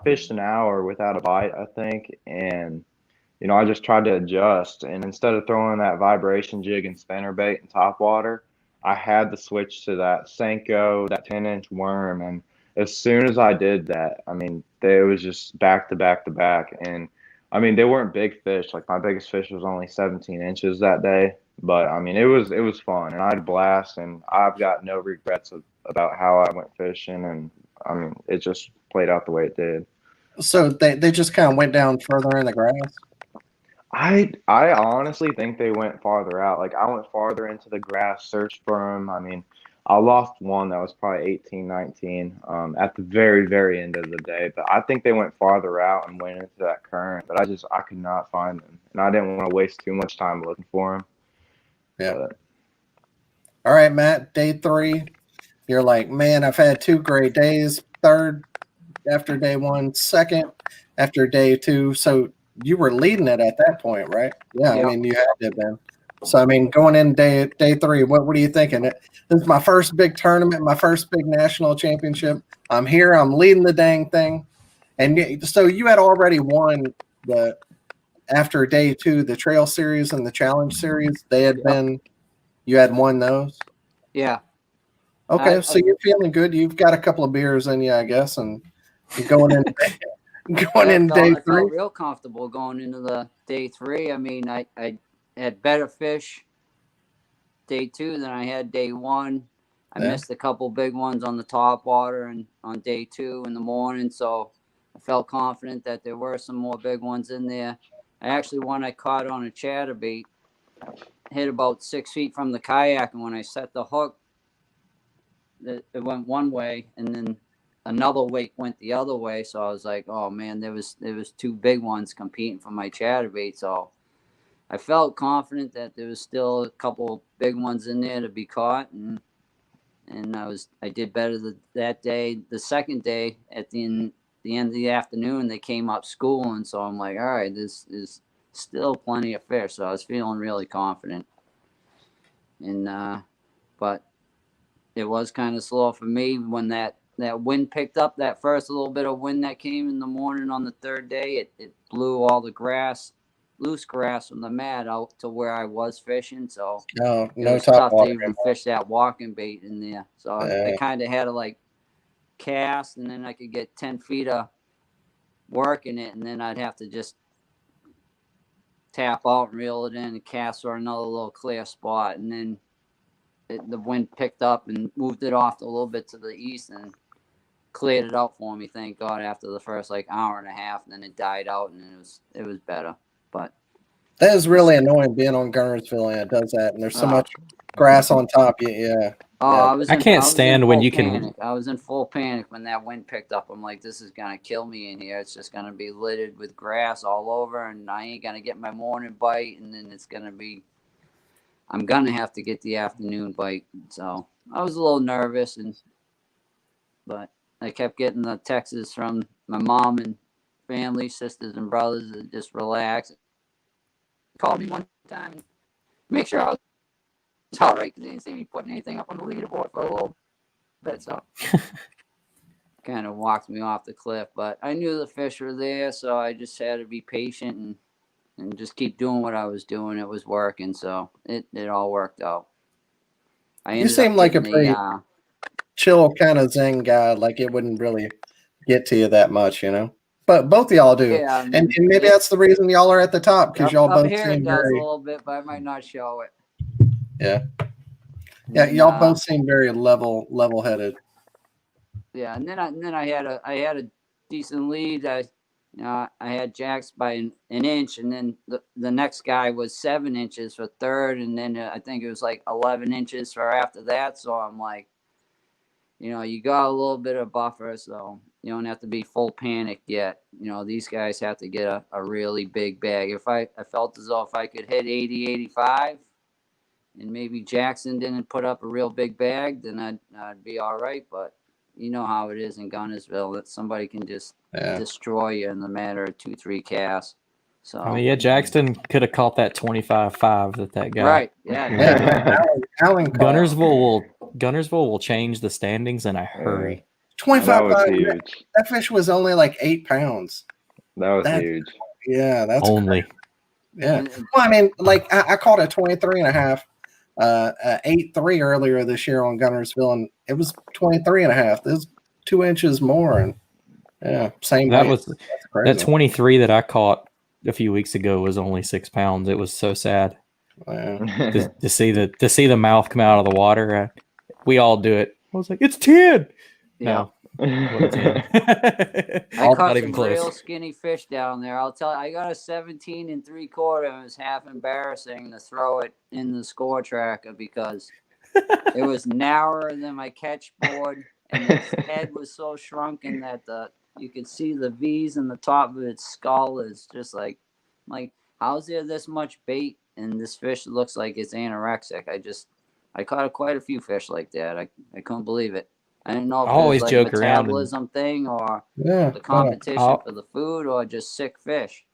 Speaker 4: fished an hour without a bite, I think, and I just tried to adjust, and instead of throwing that vibration jig and spinnerbait and topwater, I had to switch to that Senko, that 10-inch worm. And as soon as I did that, I mean, it was just back to back to back. And I mean, they weren't big fish. Like my biggest fish was only 17 inches that day. But I mean, it was fun, and I had a blast, and I've got no regrets about how I went fishing. And I mean, it just played out the way it did.
Speaker 1: So they just kind of went down further in the grass?
Speaker 4: I honestly think they went farther out. Like I went farther into the grass, searched for them. I mean, I lost one that was probably 18, 19 at the very, very end of the day. But I think they went farther out and went into that current. But I could not find them, and I didn't want to waste too much time looking for them.
Speaker 1: Yeah.
Speaker 4: But,
Speaker 1: all right, Matt. Day 3. You're like, man, I've had 2 great days. Third after day 1, second after day 2. So you were leading it at that point, right? Yeah,
Speaker 3: Yep.
Speaker 1: I mean, you had to have been. So, I mean, going in day 3, what are you thinking? This is my first big tournament, my first big national championship. I'm here. I'm leading the dang thing. And so you had already won after day 2, the trail series and the challenge series. They had been, you had won those?
Speaker 3: Yeah.
Speaker 1: Okay, so you're feeling good. You've got a couple of beers in you, I guess, and going in day 3.
Speaker 3: I felt real comfortable going into the day 3. I mean, I had better fish day 2 than I had day 1. I missed a couple big ones on the top water and on day 2 in the morning, so I felt confident that there were some more big ones in there. One I caught on a chatterbait hit about 6 feet from the kayak, and when I set the hook, it went one way, and then another wake went the other way. So I was like, oh man, there was 2 big ones competing for my chatterbait. So I felt confident that there was still a couple big ones in there to be caught, and I did better that day. The second day at the end of the afternoon, they came up schooling, so I'm like, all right, this is still plenty of fish. So I was feeling really confident, and but it was kind of slow for me when that wind picked up. That first little bit of wind that came in the morning on the third day, it blew all the loose grass from the mat out to where I was fishing. So
Speaker 1: no
Speaker 3: it was
Speaker 1: top
Speaker 3: tough
Speaker 1: water
Speaker 3: to even fish that walking bait in there. So I kind of had to like cast, and then I could get 10 feet of working it, and then I'd have to just tap out and reel it in and cast for another little clear spot, and then the wind picked up and moved it off a little bit to the east and cleared it out for me, thank God, after the first like hour and a half. And then it died out, and it was better. But
Speaker 1: that is really annoying being on Guntersville, and it does that. And there's so much grass on top. Yeah.
Speaker 2: I can't stand when you can.
Speaker 3: I was in full panic when that wind picked up. I'm like, this is gonna kill me in here. It's just gonna be littered with grass all over, and I ain't gonna get my morning bite, and then I'm gonna have to get the afternoon bite. So I was a little nervous, but I kept getting the texts from my mom and family, sisters and brothers, to just relax. Called me one time, make sure I was all right, because they didn't see me putting anything up on the leaderboard for a little bit. So kind of walked me off the cliff. But I knew the fish were there, so I just had to be patient and just keep doing what I was doing. It was working, so it all worked out.
Speaker 1: You seem like a pretty chill kind of zen guy. Like it wouldn't really get to you that much, you know. But both of y'all do,
Speaker 3: yeah,
Speaker 1: and maybe that's the reason y'all are at the top, because y'all both
Speaker 3: here
Speaker 1: seem
Speaker 3: it does
Speaker 1: very.
Speaker 3: A little bit, but I might not show it.
Speaker 1: Yeah. Y'all both seem very level-headed.
Speaker 3: Yeah, and then I had a decent lead. I had Jax by an inch, and then the next guy was 7 inches for third, and then I think it was like 11 inches for after that. So I'm like, you got a little bit of buffer, so you don't have to be full panic yet. These guys have to get a really big bag. If I felt as though if I could hit 80, 85, and maybe Jaxton didn't put up a real big bag, then I'd be all right. But you know how it is in Guntersville, that somebody can just destroy you in the matter of 2-3 casts. So
Speaker 2: I mean, Jaxton could have caught that 25-5 that guy.
Speaker 3: Right. Yeah.
Speaker 1: Alan
Speaker 2: Guntersville will change the standings in a hurry.
Speaker 1: 25.
Speaker 4: That was huge.
Speaker 1: That fish was only like 8 pounds.
Speaker 4: That was huge.
Speaker 1: Yeah, that's
Speaker 2: only.
Speaker 1: Crazy. Yeah. Well, I mean, like I caught a 23.5, 8.3 earlier this year on Guntersville, and it was 23.5. There's 2 inches more, and same.
Speaker 2: That was that 23 that I caught a few weeks ago was only 6 pounds. It was so sad to see the mouth come out of the water. We all do it. I was like, it's 10.
Speaker 3: Yeah.
Speaker 2: No,
Speaker 3: I caught some real skinny fish down there. I'll tell you, I got a 17 3/4. It was half embarrassing to throw it in the score tracker because It was narrower than my catch board, and its head was so shrunken that you could see the V's in the top of its skull. Is just like how's there this much bait and this fish looks like it's anorexic? I caught quite a few fish like that. I couldn't believe it. I didn't know if
Speaker 2: I
Speaker 3: it was
Speaker 2: always
Speaker 3: like
Speaker 2: joke
Speaker 3: a
Speaker 2: around
Speaker 3: metabolism thing or
Speaker 1: Yeah.
Speaker 3: the competition for the food or just sick fish.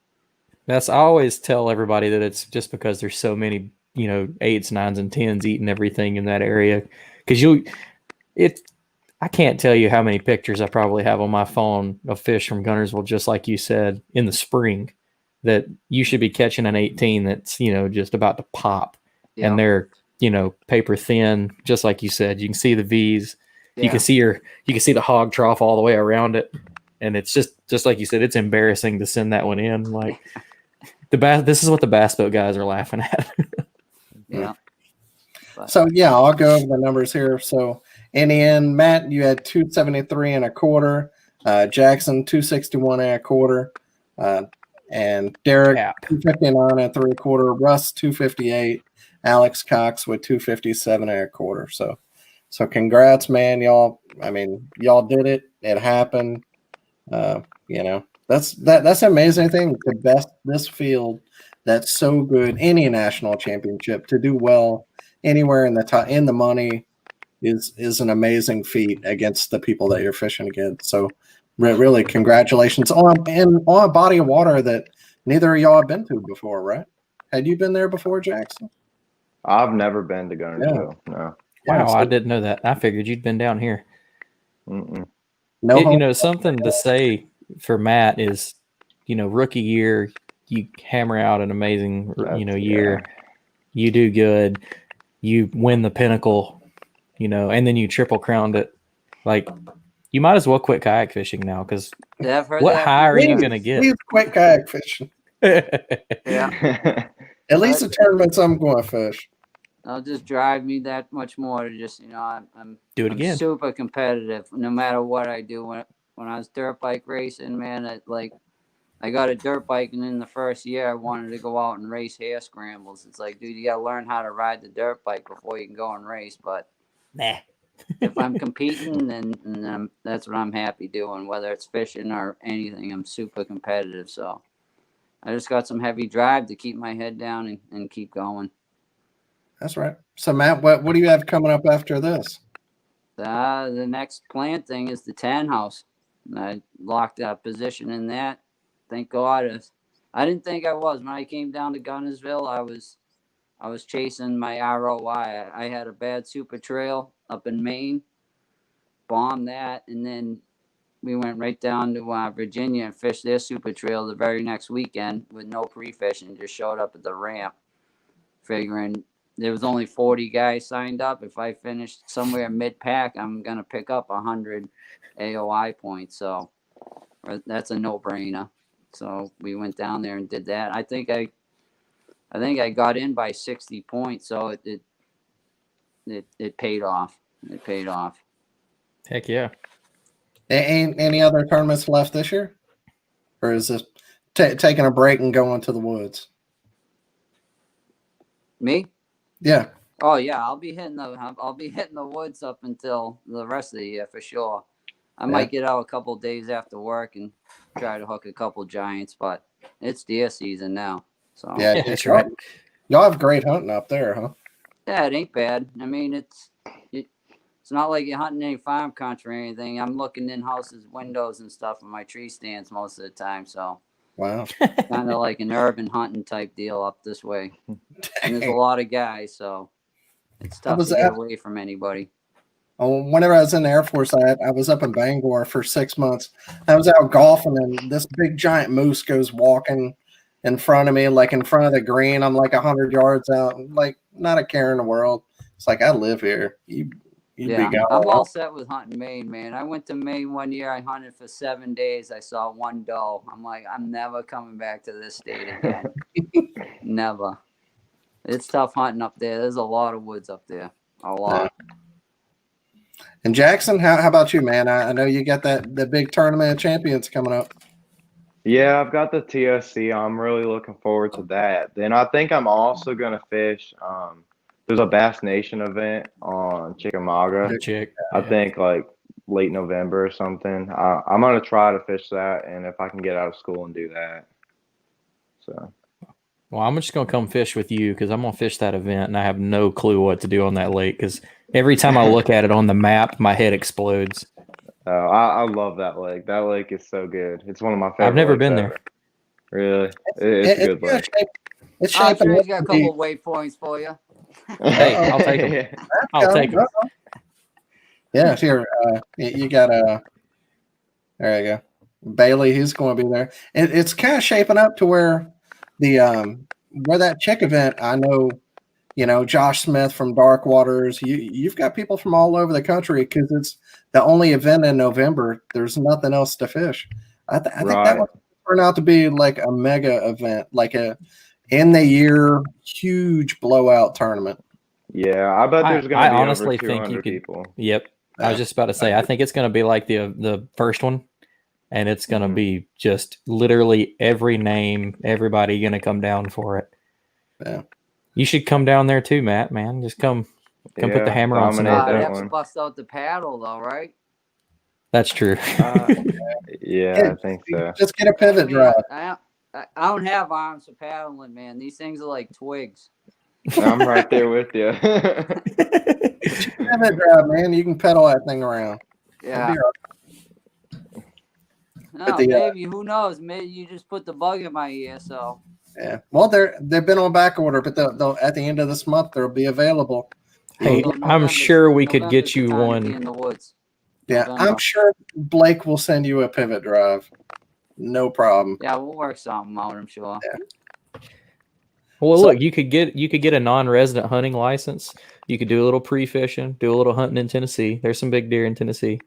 Speaker 2: I always tell everybody that it's just because there's so many, 8s, 9s, and 10s eating everything in that area. Because I can't tell you how many pictures I probably have on my phone of fish from Guntersville, just like you said, in the spring, that you should be catching an 18 that's, just about to pop.
Speaker 3: Yeah.
Speaker 2: And they're, paper thin, just like you said. You can see the V's.
Speaker 3: Yeah.
Speaker 2: You can see the hog trough all the way around it. And it's just like you said, it's embarrassing to send that one in. Like this is what the bass boat guys are laughing at.
Speaker 3: Yeah.
Speaker 1: So yeah, I'll go over the numbers here. So in the end, Matt, you had 273 and a quarter, Jaxton 261 and a quarter, and Derek 259 and 3/4, Russ 258, Alex Cox with 257 and a quarter. So congrats, man, y'all. I mean, y'all did it. It happened. That's an amazing thing to best this field that's so good, any national championship, to do well anywhere in the money is an amazing feat against the people that you're fishing against. So really congratulations on a body of water that neither of y'all have been to before, right? Had you been there before, Jaxton?
Speaker 4: I've never been to Guntersville. Yeah. No.
Speaker 2: Wow, I didn't know that. I figured you'd been down here.
Speaker 4: Mm-mm.
Speaker 2: No, something to say for Matt is, rookie year, you hammer out an amazing, year.
Speaker 4: Yeah.
Speaker 2: You do good. You win the pinnacle, and then you triple crowned it. Like, you might as well quit kayak fishing now, because what high are you going to get?
Speaker 1: Please quit kayak fishing.
Speaker 3: Yeah.
Speaker 1: At least the tournaments I'm going to fish.
Speaker 3: It'll just drive me that much more to just, I'm super competitive no matter what I do. When I was dirt bike racing, man, I got a dirt bike, and in the first year I wanted to go out and race hare scrambles. It's like, dude, you got to learn how to ride the dirt bike before you can go and race. But
Speaker 2: nah.
Speaker 3: If I'm competing, then that's what I'm happy doing, whether it's fishing or anything. I'm super competitive. So I just got some heavy drive to keep my head down and keep going.
Speaker 1: That's right. So, Matt, what do you have coming up after this?
Speaker 3: The next planned thing is the tan house. I locked a position in that. Thank God. I didn't think I was. When I came down to Guntersville, I was chasing my ROI. I had a bad super trail up in Maine, bombed that, and then we went right down to Virginia and fished their super trail the very next weekend with no pre-fishing. Just showed up at the ramp, figuring there was only 40 guys signed up. If I finished somewhere mid-pack, I'm going to pick up 100 AOI points. So that's a no-brainer. So we went down there and did that. I think I got in by 60 points, so it paid off. It paid off.
Speaker 2: Heck yeah.
Speaker 1: Ain't any other tournaments left this year? Or is this taking a break and going to the woods?
Speaker 3: Me?
Speaker 1: Yeah.
Speaker 3: Oh yeah, I'll be hitting the woods up until the rest of the year for sure. I might get out a couple of days after work and try to hook a couple giants, but it's deer season now. So
Speaker 1: yeah, that's right. Y'all have great hunting up there, huh?
Speaker 3: Yeah, it ain't bad. I mean, it's not like you're hunting any farm country or anything. I'm looking in houses, windows, and stuff in my tree stands most of the time. So
Speaker 1: wow,
Speaker 3: kind of like an urban hunting type deal up this way. And there's a lot of guys, so it's tough to get away from anybody.
Speaker 1: Whenever I was in the Air Force, I was up in Bangor for 6 months. I was out golfing, and this big giant moose goes walking in front of me, like in front of the green. I'm like 100 yards out, like not a care in the world. It's like, I live here. You'd be gone.
Speaker 3: I'm all set with hunting Maine, man. I went to Maine one year. I hunted for 7 days. I saw one doe. I'm like, I'm never coming back to this state again. Never. It's tough hunting up there. There's a lot of woods up there. A lot.
Speaker 1: And Jaxton, how about you, man? I know you got the big tournament of champions coming up.
Speaker 4: Yeah, I've got the TSC. I'm really looking forward to that. Then I think I'm also going to fish there's a Bass Nation event on Chickamauga. I think like late November or something. I'm gonna try to fish that, and if I can get out of school and do that. So.
Speaker 2: Well, I'm just gonna come fish with you because I'm gonna fish that event, and I have no clue what to do on that lake. Because every time I look at it on the map, my head explodes.
Speaker 4: I love that lake. That lake is so good. It's one of my favorite.
Speaker 2: I've never
Speaker 4: lakes
Speaker 2: been
Speaker 4: ever.
Speaker 2: there.
Speaker 4: Really, it's a good lake.
Speaker 3: I'm sure he's got a couple of waypoints for you.
Speaker 2: Hey, I'll take them. I'll take them.
Speaker 1: Yeah, here you got there you go, Bailey. He's going to be there. It's kind of shaping up to where where that chick event. I know, Josh Smith from Dark Waters. You've got people from all over the country because it's the only event in November. There's nothing else to fish. I think that would turn out to be like a mega event, like a in the year huge blowout tournament.
Speaker 4: Yeah, I bet there's going to be honestly over 200 people.
Speaker 2: Yep. I was just about to say, I think it's going to be like the first one, and it's going to be just literally every name, everybody going to come down for it.
Speaker 1: Yeah.
Speaker 2: You should come down there too, Matt, man. Just come put the hammer on some.
Speaker 3: I have to bust out the paddle though, right?
Speaker 2: That's true.
Speaker 4: Yeah, I think so.
Speaker 1: Just get a pivot drive.
Speaker 3: I don't have arms for paddling, man. These things are like twigs.
Speaker 4: I'm right there with you.
Speaker 1: Pivot drive, man. You can pedal that thing around.
Speaker 3: Yeah. No, maybe who knows? Maybe you just put the bug in my ear. So.
Speaker 1: Yeah. Well, they've been on back order, but they'll at the end of this month they'll be available.
Speaker 2: Hey, I'm sure we could get you one.
Speaker 3: In the woods.
Speaker 1: Yeah, I'm sure Blake will send you a pivot drive. No problem.
Speaker 3: Yeah, we'll work something out, I'm sure.
Speaker 1: Yeah.
Speaker 2: Well, look, you could get a non-resident hunting license. You could do a little pre-fishing, do a little hunting in Tennessee. There's some big deer in Tennessee.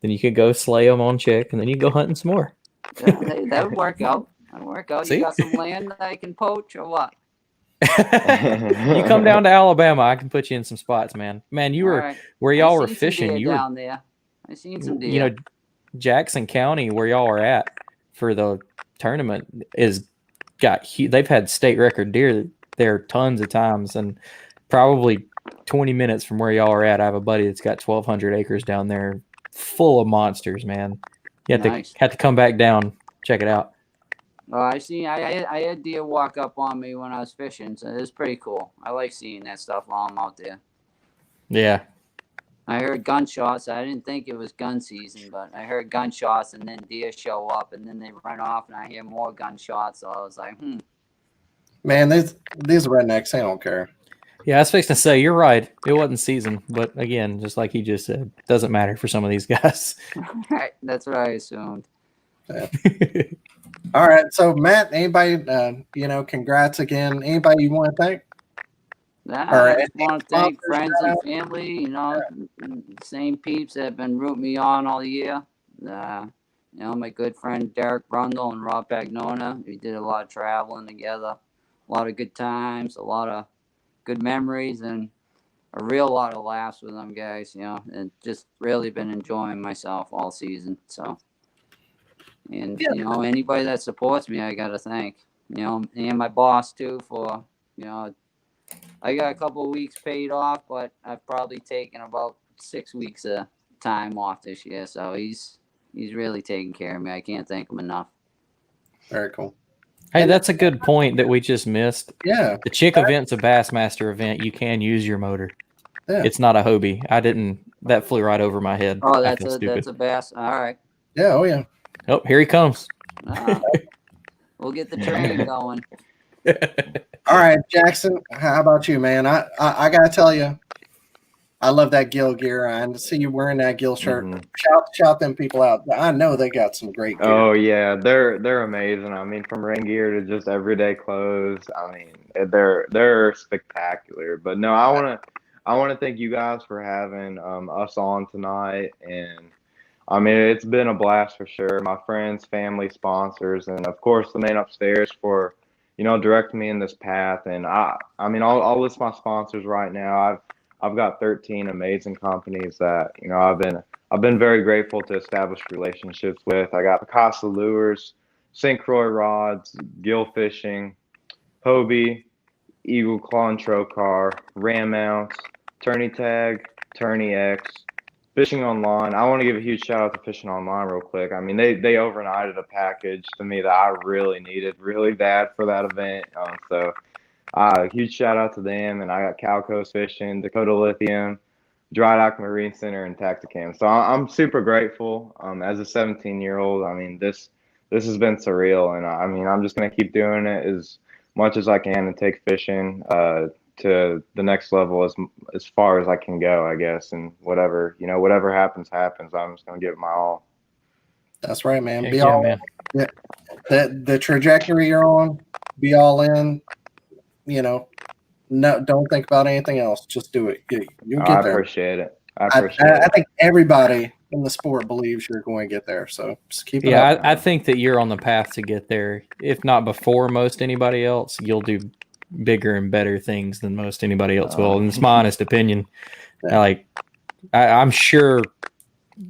Speaker 2: Then you could go slay them on chick, and then you go hunting some more.
Speaker 3: Yeah, that would work out. That would work out.
Speaker 2: See?
Speaker 3: You got some land that I can poach or what?
Speaker 2: You come down to Alabama, I can put you in some spots, man. Man, you were right. Where y'all were fishing. You were
Speaker 3: down there. I seen some deer.
Speaker 2: Jackson County, where y'all are at for the tournament, they've had state record deer there tons of times, and probably 20 minutes from where y'all are at, I have a buddy that's got 1,200 acres down there, full of monsters, man. You have to come back down, check it out.
Speaker 3: Oh, I had deer walk up on me when I was fishing, so it's pretty cool. I like seeing that stuff while I'm out there.
Speaker 2: Yeah.
Speaker 3: I heard gunshots. I didn't think it was gun season, but I heard gunshots, and then deer show up, and then they run off, and I hear more gunshots. So I was like,
Speaker 1: Man, these rednecks, they don't care.
Speaker 2: Yeah, I was fixing to say, you're right. It wasn't season, but again, just like he just said, it doesn't matter for some of these guys.
Speaker 3: That's what I assumed.
Speaker 1: Yeah. All right, so Matt, anybody, congrats again. Anybody you want to thank?
Speaker 3: I just want to thank friends and family, same peeps that have been rooting me on all year. My good friend Derek Brundle and Rob Pagnona. We did a lot of traveling together, a lot of good times, a lot of good memories, and a real lot of laughs with them guys, and just really been enjoying myself all season. So, and, anybody that supports me, I got to thank, and my boss too for, I got a couple of weeks paid off, but I've probably taken about 6 weeks of time off this year. So he's really taking care of me. I can't thank him enough.
Speaker 1: Very cool.
Speaker 2: Hey, that's a good point that we just missed.
Speaker 1: Yeah.
Speaker 2: The chick event's a Bassmaster event. You can use your motor. Yeah. It's not a Hobie. That flew right over my head.
Speaker 3: Oh, that's a bass. All right.
Speaker 1: Yeah. Oh, yeah.
Speaker 2: Oh, here he comes.
Speaker 3: We'll get the train going.
Speaker 1: All right, Jaxton, how about you, man? I gotta tell you, I love that Gill gear. I see you wearing that Gill shirt. Mm-hmm. Shout them people out. I know they got some great gear.
Speaker 4: Oh yeah, they're amazing. I mean, from rain gear to just everyday clothes. I mean, they're spectacular. But no, I want to thank you guys for having us on tonight, and I mean, it's been a blast for sure. My friends, family, sponsors, and of course the man upstairs for directing me in this path. And I'll list my sponsors right now. I've got 13 amazing companies that I've been very grateful to establish relationships with. I got Picasso Lures, St. Croix Rods, Gill Fishing, Hobie, Eagle Claw and Trocar, ram mounts, tourney tag, tourney X, fishing online. I want to give a huge shout out to Fishing Online real quick. I mean, they overnighted a package to me that I really needed really bad for that event. Huge shout out to them. And I got Cal Coast Fishing, Dakota Lithium, Dry Dock Marine Center, and Tacticam. So I'm super grateful. As a 17-year-old, I mean, this has been surreal, and I mean, I'm just gonna keep doing it as much as I can and take fishing to the next level as far as I can go, I guess. And whatever happens. I'm just gonna give it my all.
Speaker 1: That's right, man.
Speaker 2: Heck yeah, man.
Speaker 1: Yeah, the trajectory you're on, be all in. You know, no, don't think about anything else. Just do it. You'll get there.
Speaker 4: I appreciate it.
Speaker 1: I think everybody in the sport believes you're going to get there. So just keep it up.
Speaker 2: I think that you're on the path to get there. If not before most anybody else, you'll do bigger and better things than most anybody else will. And it's my honest opinion.
Speaker 1: Yeah.
Speaker 2: Like, I'm sure,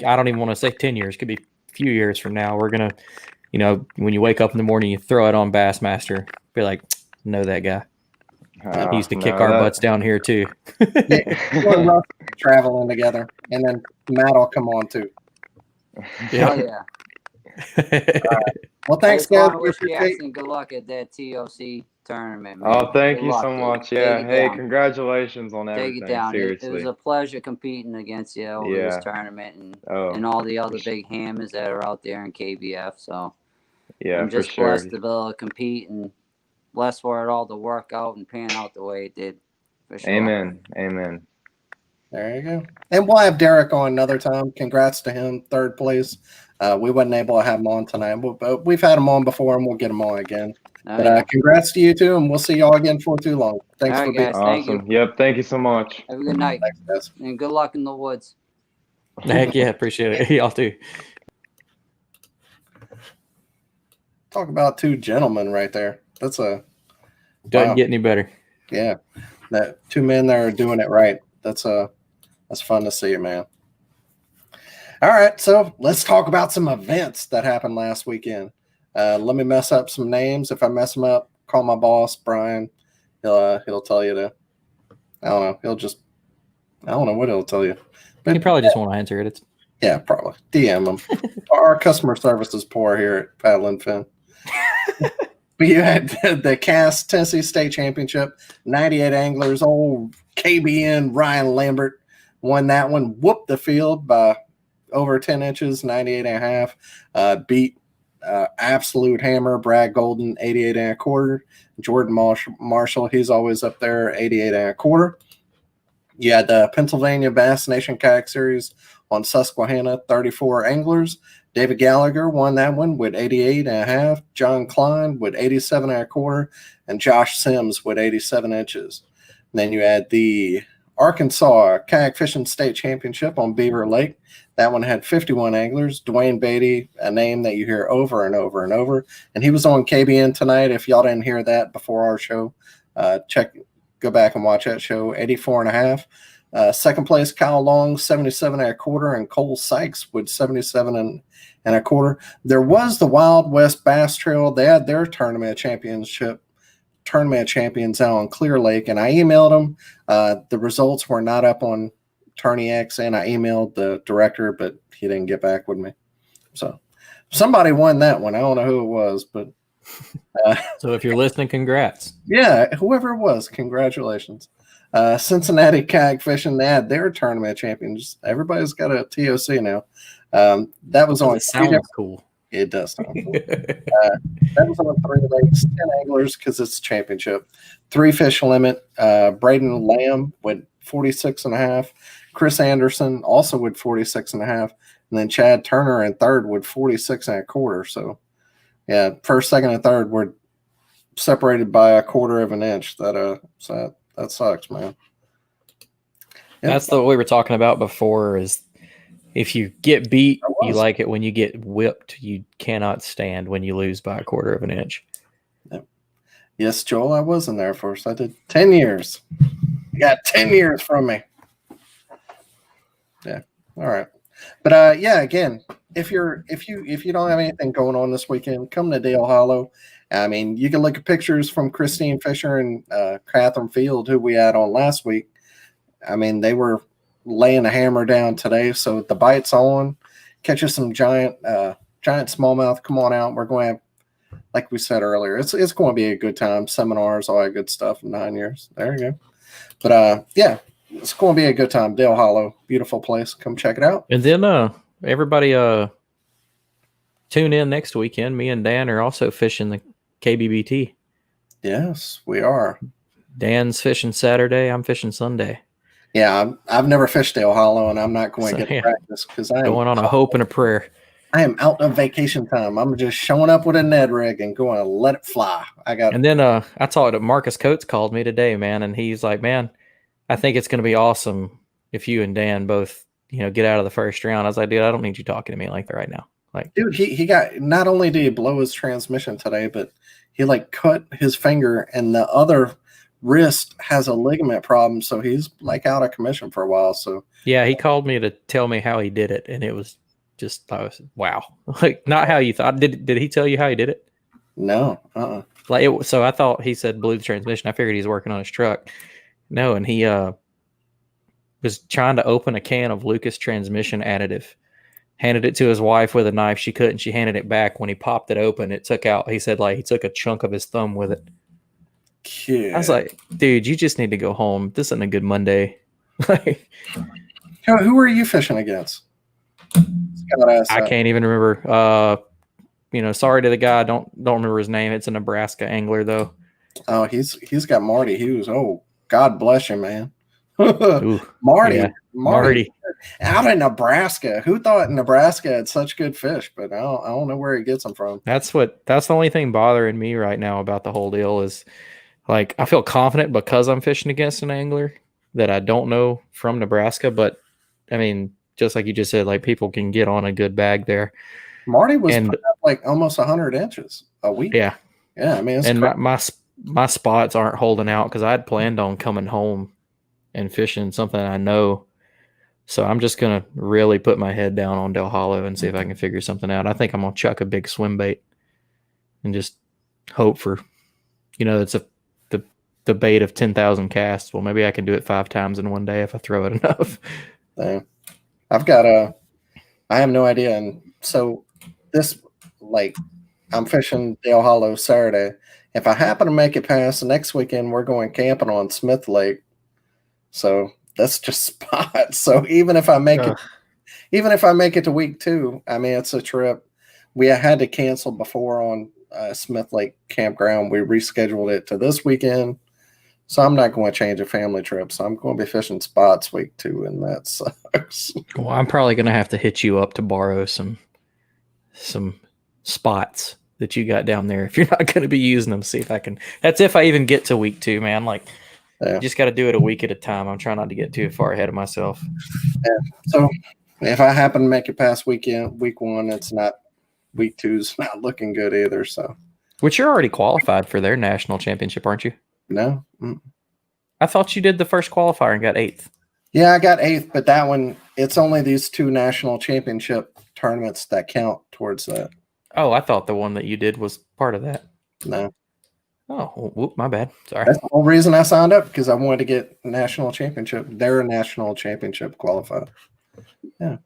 Speaker 2: I don't even want to say 10 years, could be a few years from now. We're going to, when you wake up in the morning, you throw it on Bassmaster, be like, know that guy. He used to kick our butts down here too.
Speaker 1: We're traveling together, and then Matt will come on too.
Speaker 3: Yeah.
Speaker 1: Well, thanks, guys.
Speaker 3: Wish Jaxton good luck at that TOC tournament, man.
Speaker 4: Oh, thank
Speaker 3: Good
Speaker 4: you
Speaker 3: luck,
Speaker 4: so
Speaker 3: dude.
Speaker 4: much. Yeah.
Speaker 3: Take it
Speaker 4: Hey,
Speaker 3: down.
Speaker 4: congratulations on everything.
Speaker 3: Take it down.
Speaker 4: Seriously.
Speaker 3: It was a pleasure competing against you over this tournament and all the other big hammers that are out there in KBF. So
Speaker 4: yeah,
Speaker 3: I'm just
Speaker 4: for sure.
Speaker 3: blessed to be able to compete and blessed for it all to work out and pan out the way it did. For sure.
Speaker 4: Amen.
Speaker 1: There you go. And we'll have Derek on another time. Congrats to him, third place. We wasn't able to have him on tonight, but we've had him on before, and we'll get him on again. Congrats to you two, and we'll see y'all again for too long. Thanks for being
Speaker 4: awesome. Thank you. Yep, thank you so much.
Speaker 3: Have a good night.
Speaker 1: Thanks, guys.
Speaker 3: And good luck in the woods.
Speaker 2: Heck yeah, appreciate it. Y'all too.
Speaker 1: Talk about two gentlemen right there.
Speaker 2: Doesn't
Speaker 1: wow.
Speaker 2: get any better.
Speaker 1: Yeah, that two men that are doing it right. That's fun to see, man. All right, so let's talk about some events that happened last weekend. Let me mess up some names. If I mess them up, call my boss, Brian. He'll tell you to. I don't know. I don't know what he'll tell you. But
Speaker 2: He probably just won't answer it.
Speaker 1: Yeah, probably. DM him. Our customer service is poor here at Paddle and Fin. But you had the Cass Tennessee State Championship, 98 anglers. Old KBN Ryan Lambert won that one. Whooped the field by over 10 inches, 98 and a half. Beat absolute hammer Brad Golden, 88 and a quarter. Jordan Marshall, he's always up there, 88 and a quarter. You had the Pennsylvania Bass Nation Kayak Series on Susquehanna, 34 anglers. David Gallagher won that one with 88 and a half. John Klein with 87 and a quarter. And Josh Sims with 87 inches. And then you had the Arkansas Kayak Fishing State Championship on Beaver Lake. That one had 51 anglers. Dwayne Beatty, a name that you hear over and over and over. And he was on KBN tonight. If y'all didn't hear that before our show, go back and watch that show. 84 and a half. Second place, Kyle Long, 77 and a quarter, and Cole Sykes with 77 and a quarter. There was the Wild West Bass Trail. They had their tournament champions out on Clear Lake, and I emailed them. The results were not up on Tourney X, and I emailed the director, but he didn't get back with me. So somebody won that one. I don't know who it was, but
Speaker 2: so if you're listening, congrats.
Speaker 1: Yeah, whoever it was, congratulations. Cincinnati Kayak Fishing, they had their tournament champions. Everybody's got a TOC now. That was on.
Speaker 2: Sounds cool.
Speaker 1: It does sound cool. That was on 3 lakes, 10 anglers because it's a championship. 3 fish limit. Braden Lamb with 46 and a half. Chris Anderson also with 46 and a half. And then Chad Turner in third with 46 and a quarter. So, yeah, first, second, and third were separated by a quarter of an inch. That sucks, man. Yeah.
Speaker 2: That's what we were talking about before is if you get beat, you like it. When you get whipped, you cannot stand when you lose by a quarter of an inch.
Speaker 1: Yep. Yes, Joel, I was in there first. I did 10 years. You got 10 years from me. Yeah. All right. But yeah, again, if you don't have anything going on this weekend, come to Dale Hollow. I mean, you can look at pictures from Christine Fisher and Catherine Field, who we had on last week. I mean, they were laying a hammer down today, so the bite's on. Catch us some giant smallmouth. Come on out. We're going to have, like we said earlier, it's going to be a good time. Seminars, all that good stuff in 9 years. There you go. But yeah, it's going to be a good time. Dale Hollow, beautiful place. Come check it out.
Speaker 2: And then everybody tune in next weekend. Me and Dan are also fishing the KBBT.
Speaker 1: Yes, we are.
Speaker 2: Dan's fishing Saturday. I'm fishing Sunday.
Speaker 1: Yeah, I've never fished Dale Hollow, and I'm not going to get practice because I'm
Speaker 2: going on a hope and a prayer.
Speaker 1: I am out of vacation time. I'm just showing up with a Ned rig and going to let it fly.
Speaker 2: And then I talked to Marcus Coates, called me today, man, and he's like, man, I think it's going to be awesome if you and Dan both, get out of the first round. I was like, dude, I don't need you talking to me like that right now. Like,
Speaker 1: dude, he got, not only did he blow his transmission today, but he like cut his finger and the other wrist has a ligament problem, so he's like out of commission for a while. So
Speaker 2: yeah, he called me to tell me how he did it, and it was just, I was, wow, like not how you thought. Did he tell you how he did it?
Speaker 1: No.
Speaker 2: So I thought he said blew the transmission. I figured he's working on his truck. No, and he was trying to open a can of Lucas transmission additive. Handed it to his wife with a knife. She couldn't. She handed it back. When he popped it open, it took out. He said like he took a chunk of his thumb with it.
Speaker 1: Yeah.
Speaker 2: I was like, dude, you just need to go home. This isn't a good Monday.
Speaker 1: Who are you fishing against?
Speaker 2: I can't even remember. Sorry to the guy. I don't remember his name. It's a Nebraska angler though.
Speaker 1: Oh, he's got Marty Hughes. Oh, God bless you, man.
Speaker 2: Ooh,
Speaker 1: Marty.
Speaker 2: Yeah. Marty.
Speaker 1: Out in Nebraska. Who thought Nebraska had such good fish? But I don't know where he gets them from.
Speaker 2: That's the only thing bothering me right now about the whole deal is like I feel confident because I'm fishing against an angler that I don't know from Nebraska. But I mean, just like you just said, like people can get on a good bag there.
Speaker 1: Marty was putting up like almost 100 inches a week.
Speaker 2: Yeah.
Speaker 1: Yeah. I mean,
Speaker 2: and my spots aren't holding out because I had planned on coming home and fishing something I know. So I'm just going to really put my head down on Del Hollow and see if I can figure something out. I think I'm going to chuck a big swim bait and just hope for, it's the bait of 10,000 casts. Well, maybe I can do it 5 times in one day if I throw it enough.
Speaker 1: I have no idea. And so I'm fishing Dale Hollow Saturday. If I happen to make it past the next weekend, we're going camping on Smith Lake. So that's just spots. So even if I make it to week 2, I mean, it's a trip. We had to cancel before on Smith Lake campground. We rescheduled it to this weekend. So I'm not going to change a family trip. So I'm going to be fishing spots week 2, and that sucks.
Speaker 2: Well, I'm probably going to have to hit you up to borrow some spots that you got down there if you're not going to be using them. See if I can. That's if I even get to week 2, man. Like, you just got to do it a week at a time. I'm trying not to get too far ahead of myself.
Speaker 1: Yeah. So if I happen to make it past week 1, it's not week 2's not looking good either. So,
Speaker 2: which you're already qualified for their national championship, aren't you?
Speaker 1: No.
Speaker 2: I thought you did the first qualifier and got 8th.
Speaker 1: Yeah, I got 8th, but that one, it's only these 2 national championship tournaments that count towards that.
Speaker 2: Oh, I thought the one that you did was part of that.
Speaker 1: No.
Speaker 2: Oh, whoop, my bad. Sorry.
Speaker 1: That's the whole reason I signed up, because I wanted to get national championship, their national championship qualified. Yeah.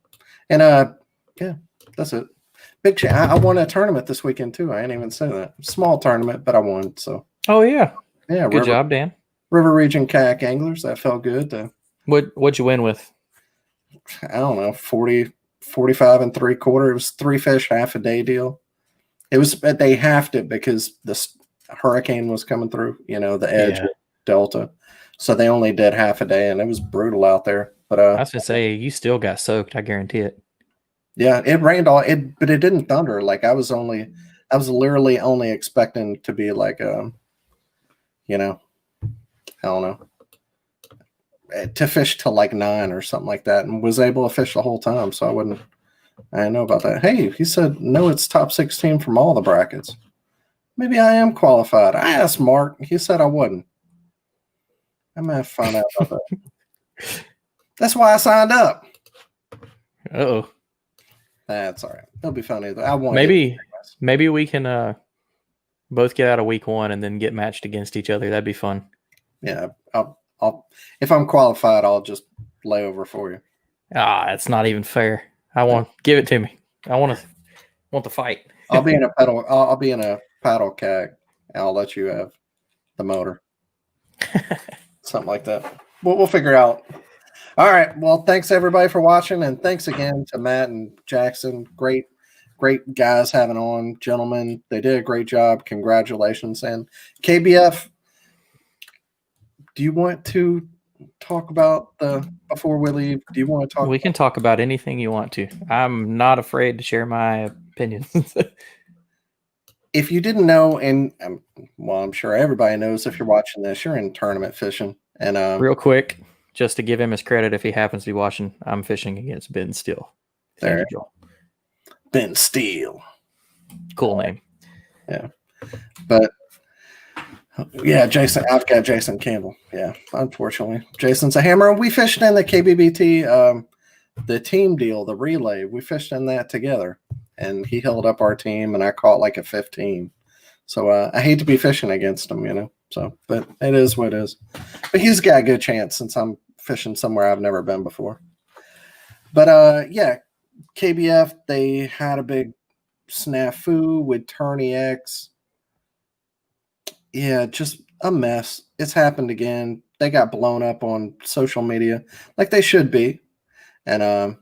Speaker 1: And yeah, that's it. Big I won a tournament this weekend too. I ain't even say that. Small tournament, but I won. So.
Speaker 2: Oh yeah.
Speaker 1: Yeah.
Speaker 2: Good job, Dan.
Speaker 1: River Region Kayak Anglers. That felt good.
Speaker 2: What'd you win with?
Speaker 1: I don't know, 40, 45 and 3/4. It was 3 fish, half a day deal. It was, but they halved it because this hurricane was coming through, the edge of Delta. So they only did half a day, and it was brutal out there. But
Speaker 2: I was gonna say, you still got soaked, I guarantee it. Yeah,
Speaker 1: it rained but it didn't thunder. Like I was literally only expecting to be like I don't know, to fish till like 9 or something like that, and was able to fish the whole time. So I didn't know about that. Hey, he said, no, it's top 16 from all the brackets. Maybe I am qualified. I asked Mark. He said I wasn't. I'm going to find out about that. That's why I signed up.
Speaker 2: Uh-oh.
Speaker 1: That's all right. It'll be fun either. I want
Speaker 2: maybe we can both get out of week 1 and then get matched against each other. That'd be fun.
Speaker 1: Yeah, I'll if I'm qualified, I'll just lay over for you.
Speaker 2: That's not even fair. Give it to me. I want the fight.
Speaker 1: I'll be in a pedal. I'll be in a paddle kayak. I'll let you have the motor. Something like that. We'll figure out. All right. Well, thanks everybody for watching, and thanks again to Matt and Jaxton. Great guys having on, gentlemen. They did a great job. Congratulations. And KBF, do you want to talk about before we leave? Do you want to talk?
Speaker 2: We can talk about anything you want to. I'm not afraid to share my opinions.
Speaker 1: If you didn't know, and I'm sure everybody knows, if you're watching this, you're in tournament fishing. And
Speaker 2: real quick, just to give him his credit, if he happens to be watching, I'm fishing against Ben Steele.
Speaker 1: There, Ben Steele.
Speaker 2: Cool name.
Speaker 1: Yeah, but yeah, Jason. I've got Jason Campbell. Yeah, unfortunately, Jason's a hammer. We fished in the KBBT, the team deal, the relay. We fished in that together, and he held up our team, and I caught like a 15. So I hate to be fishing against him, you know. So, but it is what it is. But he's got a good chance since I'm fishing somewhere I've never been before. But yeah, KBF, they had a big snafu with Tourney X. Yeah, just a mess. It's happened again. They got blown up on social media like they should be. And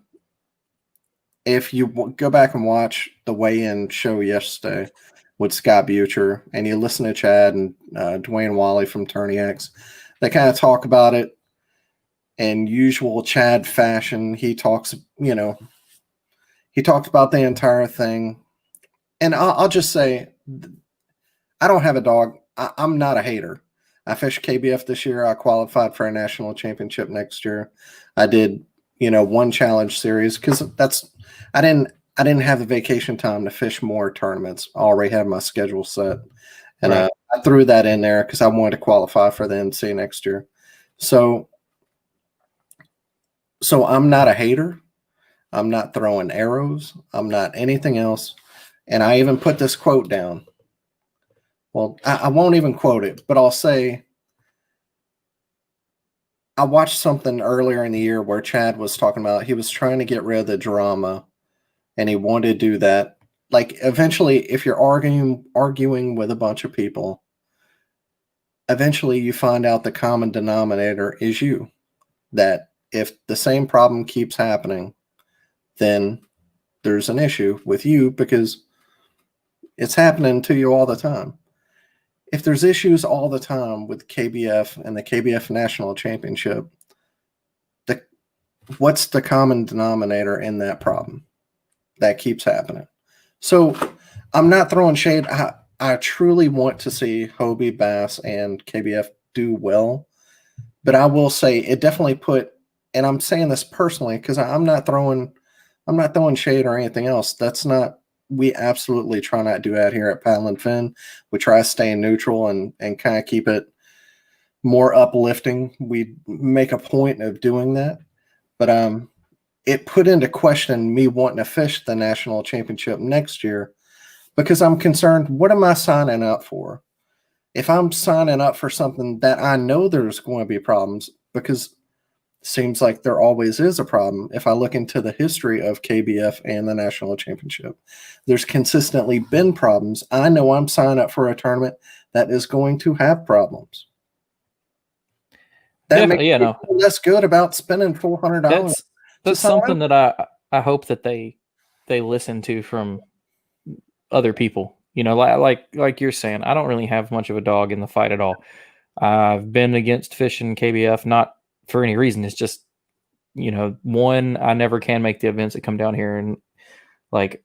Speaker 1: if you go back and watch the weigh-in show yesterday with Scott Butcher, and you listen to Chad and Dwayne Wally from Tourney X, they kind of talk about it in usual Chad fashion. He talks, you know, he talked about the entire thing. And I'll just say, I don't have a dog. I'm not a hater. I fished KBF this year. I qualified for a national championship next year. I did, you know, one challenge series because I didn't have the vacation time to fish more tournaments. I already had my schedule set. And
Speaker 2: right.
Speaker 1: I threw that in there because I wanted to qualify for the NC next year. So I'm not a hater. I'm not throwing arrows. I'm not anything else. And I even put this quote down. Well, I won't even quote it, but I'll say I watched something earlier in the year where Chad was talking about he was trying to get rid of the drama, and he wanted to do that. Like, eventually, if you're arguing with a bunch of people, eventually you find out the common denominator is you. That if the same problem keeps happening, then there's an issue with you because it's happening to you all the time. If there's issues all the time with KBF and the KBF National Championship, what's the common denominator in that problem that keeps happening? So I'm not throwing shade. I truly want to see Hobie, Bass, and KBF do well. But I will say it definitely put, and I'm saying this personally because I'm not throwing shade or anything else. That's not, we absolutely try not to do that here at Paddle and Fin. We try to stay neutral and kind of keep it more uplifting. We make a point of doing that. But it put into question me wanting to fish the national championship next year because I'm concerned, what am I signing up for? If I'm signing up for something that I know there's going to be problems, because it seems like there always is a problem. If I look into the history of KBF and the national championship, there's consistently been problems. I know I'm signing up for a tournament that is going to have problems. That makes me feel less good about spending $400.
Speaker 2: That's something that I hope that they listen to from other people. You know, like you're saying, I don't really have much of a dog in the fight at all. I've been against fishing KBF, not for any reason. It's just, you know, one, I never can make the events that come down here, and like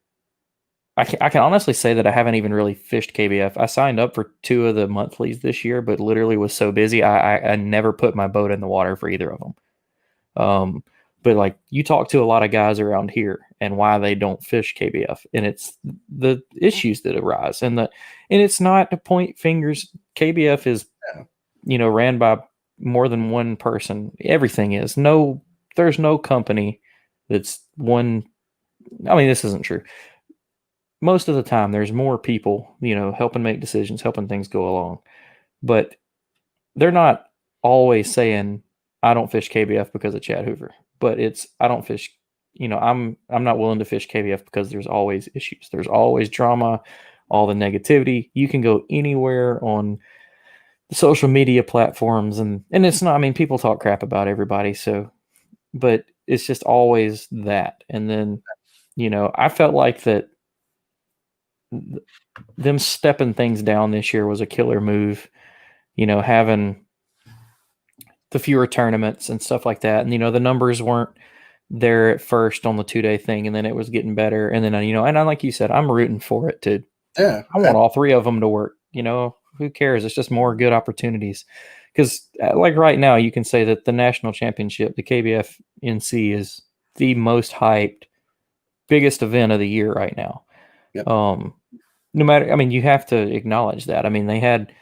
Speaker 2: I can honestly say that I haven't even really fished KBF. I signed up for 2 of the monthlies this year, but literally was so busy I never put my boat in the water for either of them. But like, you talk to a lot of guys around here and why they don't fish KBF, and it's the issues that arise, and it's not to point fingers. KBF is, you know, ran by more than one person. Everything is. There's no company that's one. I mean, this isn't true. Most of the time, there's more people, helping make decisions, helping things go along. But they're not always saying, I don't fish KBF because of Chad Hoover. But it's, I don't fish, I'm not willing to fish KBF because there's always issues. There's always drama, all the negativity. You can go anywhere on the social media platforms, and it's not, I mean, people talk crap about everybody. So, but it's just always that. And then, I felt like that them stepping things down this year was a killer move, having the fewer tournaments and stuff like that. And, the numbers weren't there at first on the 2-day thing, and then it was getting better. And then, and I, like you said, I'm rooting for it to, I want all three of them to work, who cares? It's just more good opportunities. Because like right now, you can say that the national championship, the KBF NC, is the most hyped, biggest event of the year right now.
Speaker 1: Yep.
Speaker 2: No matter, I mean, you have to acknowledge that. I mean, they had,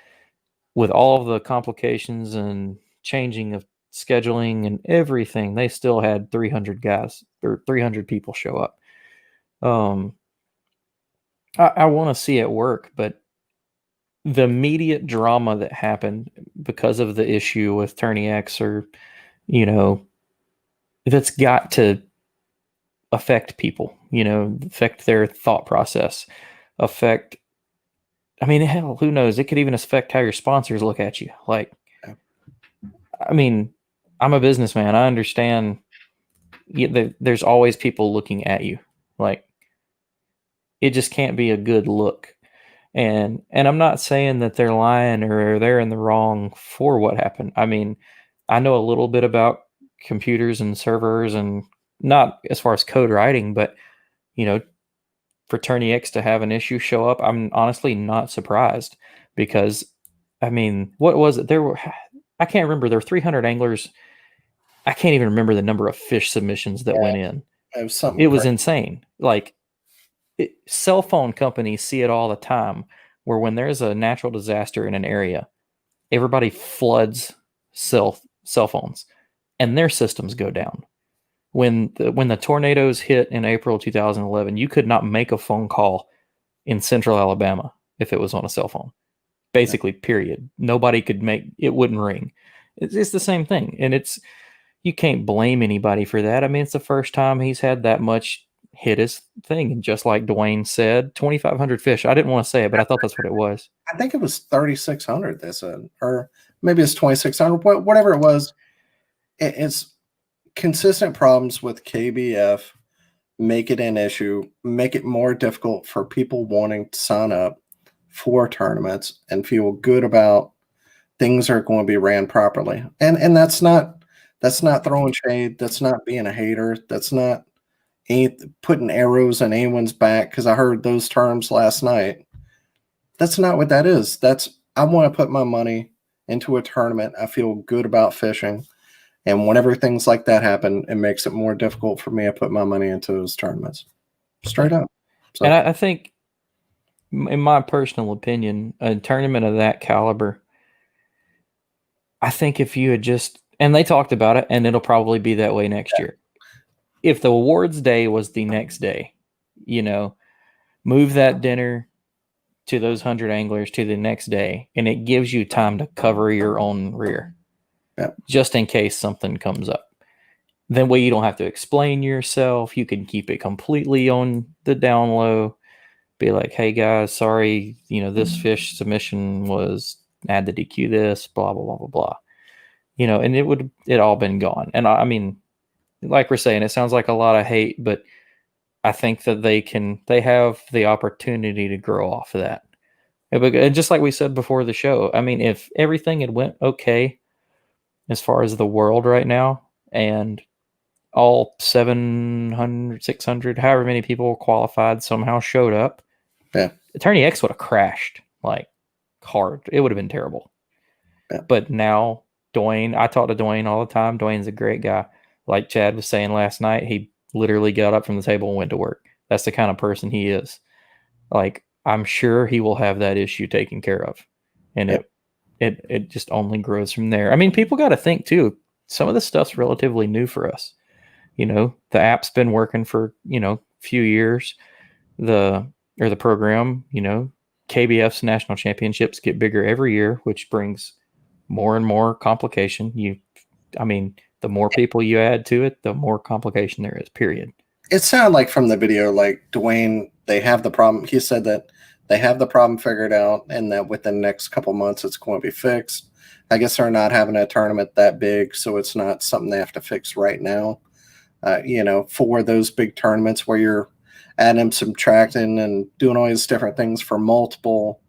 Speaker 2: with all of the complications and changing of scheduling and everything, they still had 300 guys or 300 people show up. I want to see it work, but the immediate drama that happened because of the issue with Tourney X, or, that's got to affect people, affect their thought process, affect, I mean, hell, who knows? It could even affect how your sponsors look at you. Like, I mean, I'm a businessman. I understand there's always people looking at you. Like, it just can't be a good look. And I'm not saying that they're lying or they're in the wrong for what happened. I mean, I know a little bit about computers and servers, and not as far as code writing, but, for Tourney X to have an issue show up, I'm honestly not surprised, because, I mean, what was it? I can't remember. There were 300 anglers. I can't even remember the number of fish submissions that went in. It was insane. Like, cell phone companies see it all the time, where when there's a natural disaster in an area, everybody floods cell phones and their systems go down. When the tornadoes hit in April 2011, you could not make a phone call in central Alabama if it was on a cell phone. Basically, period. Nobody could it wouldn't ring. It's the same thing. And you can't blame anybody for that. I mean, it's the first time he's had that much hit his thing. And just like Dwayne said, 2,500 fish. I didn't want to say it, but I thought that's what it was.
Speaker 1: I think it was 3,600, they said. Or maybe it's 2,600, whatever it was. It's consistent problems with KBF make it an issue, make it more difficult for people wanting to sign up for tournaments and feel good about things are going to be ran properly. And that's not throwing shade. That's not being a hater. That's not putting arrows in anyone's back, because I heard those terms last night. That's not what that is. I want to put my money into a tournament I feel good about fishing. And whenever things like that happen, it makes it more difficult for me to put my money into those tournaments. Straight up. So.
Speaker 2: And I think, in my personal opinion, a tournament of that caliber, I think if you had just, and they talked about it, and it'll probably be that way next year. If the awards day was the next day, move that dinner to those 100 anglers to the next day, and it gives you time to cover your own rear. Just in case something comes up. Then way you don't have to explain yourself. You can keep it completely on the down low. Be like, hey guys, sorry, this fish submission was, I had to DQ this, blah, blah, blah, blah, blah. And it all been gone. And I mean, like we're saying, it sounds like a lot of hate, but I think that they have the opportunity to grow off of that. And just like we said before the show, I mean, if everything had went okay as far as the world right now, and all 700, 600, however many people qualified somehow showed up, Tourney X would have crashed like hard. It would have been terrible. But now Dwayne, I talk to Dwayne all the time. Dwayne's a great guy. Like Chad was saying last night, he literally got up from the table and went to work. That's the kind of person he is. Like, I'm sure he will have that issue taken care of. And it just only grows from there. I mean, people got to think too. Some of this stuff's relatively new for us. The app's been working for, few years. The program, KBF's national championships get bigger every year, which brings more and more complication. The more people you add to it, the more complication there is, period.
Speaker 1: It sounded like from the video, like Dwayne, they have the problem. He said that they have the problem figured out and that within the next couple months it's going to be fixed. I guess they're not having a tournament that big, so it's not something they have to fix right now. For those big tournaments where you're adding, subtracting, and doing all these different things for multiple,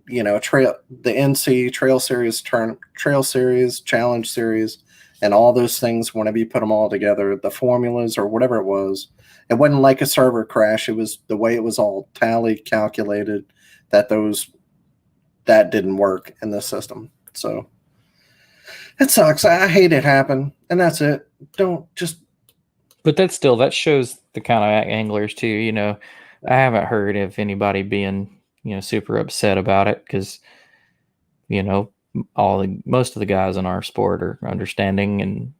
Speaker 1: the NC Trail Series, Trail Series, Challenge Series, and all those things. Whenever you put them all together, the formulas or whatever it wasn't like a server crash. It was the way it was all tallied, calculated, that didn't work in the system. So it sucks. I hate it happen, and that's it.
Speaker 2: But that shows the kind of anglers too. I haven't heard of anybody being, super upset about it because, most of the guys in our sport are understanding and,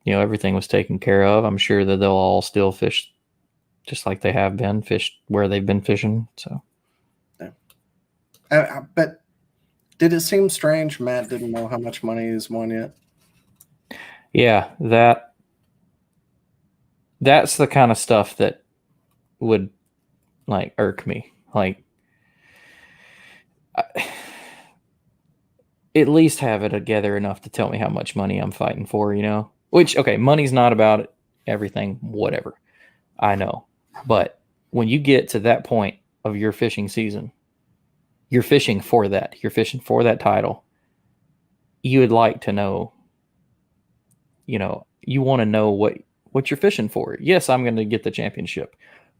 Speaker 2: everything was taken care of. I'm sure that they'll all still fish just like they have been, fished where they've been fishing. So,
Speaker 1: yeah. But did it seem strange Matt didn't know how much money he's won yet?
Speaker 2: Yeah, that's the kind of stuff that would irk me. At least have it together enough to tell me how much money I'm fighting for, which, okay, money's not about everything, whatever. I know. But when you get to that point of your fishing season, you're fishing for that. You're fishing for that title. You would like to know, you want to know what you're fishing for. Yes, I'm going to get the championship,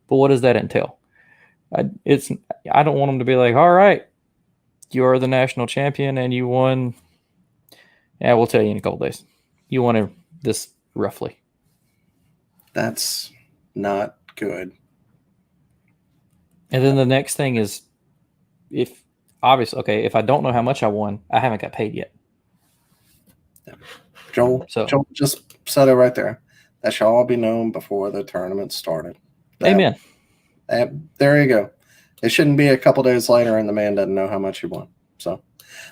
Speaker 2: but what does that entail? I don't want them to be like, all right, you are the national champion and you won. Yeah, we'll tell you in a couple days. You won this roughly.
Speaker 1: That's not good.
Speaker 2: And then the next thing is, if I don't know how much I won, I haven't got paid yet.
Speaker 1: Joel just said it right there. That shall all be known before the tournament started.
Speaker 2: Amen.
Speaker 1: There you go. It shouldn't be a couple days later and the man doesn't know how much he won. So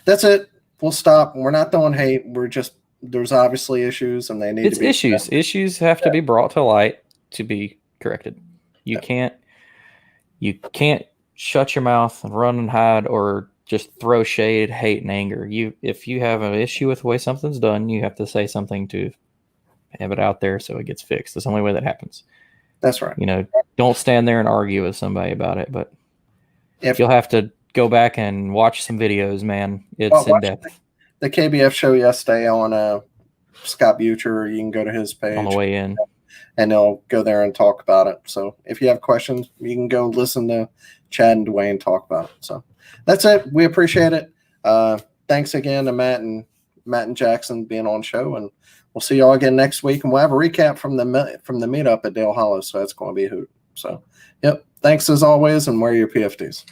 Speaker 1: that's it. We'll stop. We're not throwing hate. There's obviously issues and they need to be
Speaker 2: issues. Corrected. Issues have to be brought to light to be corrected. You can't shut your mouth and run and hide or just throw shade, hate, and anger. If you have an issue with the way something's done, you have to say something to have it out there so it gets fixed. That's the only way that happens.
Speaker 1: That's right.
Speaker 2: Don't stand there and argue with somebody about it, but you'll have to go back and watch some videos, man. It's in depth.
Speaker 1: The KBF show yesterday on Scott Butcher, you can go to his page
Speaker 2: on the way in,
Speaker 1: and they'll go there and talk about it. So if you have questions, you can go listen to Chad and Dwayne talk about it. So that's it. We appreciate it. Thanks again to Matt and Jaxton being on show, and we'll see y'all again next week. And we'll have a recap from the meetup at Dale Hollow. So that's going to be a hoot. So, yep. Thanks as always, and wear your PFDs.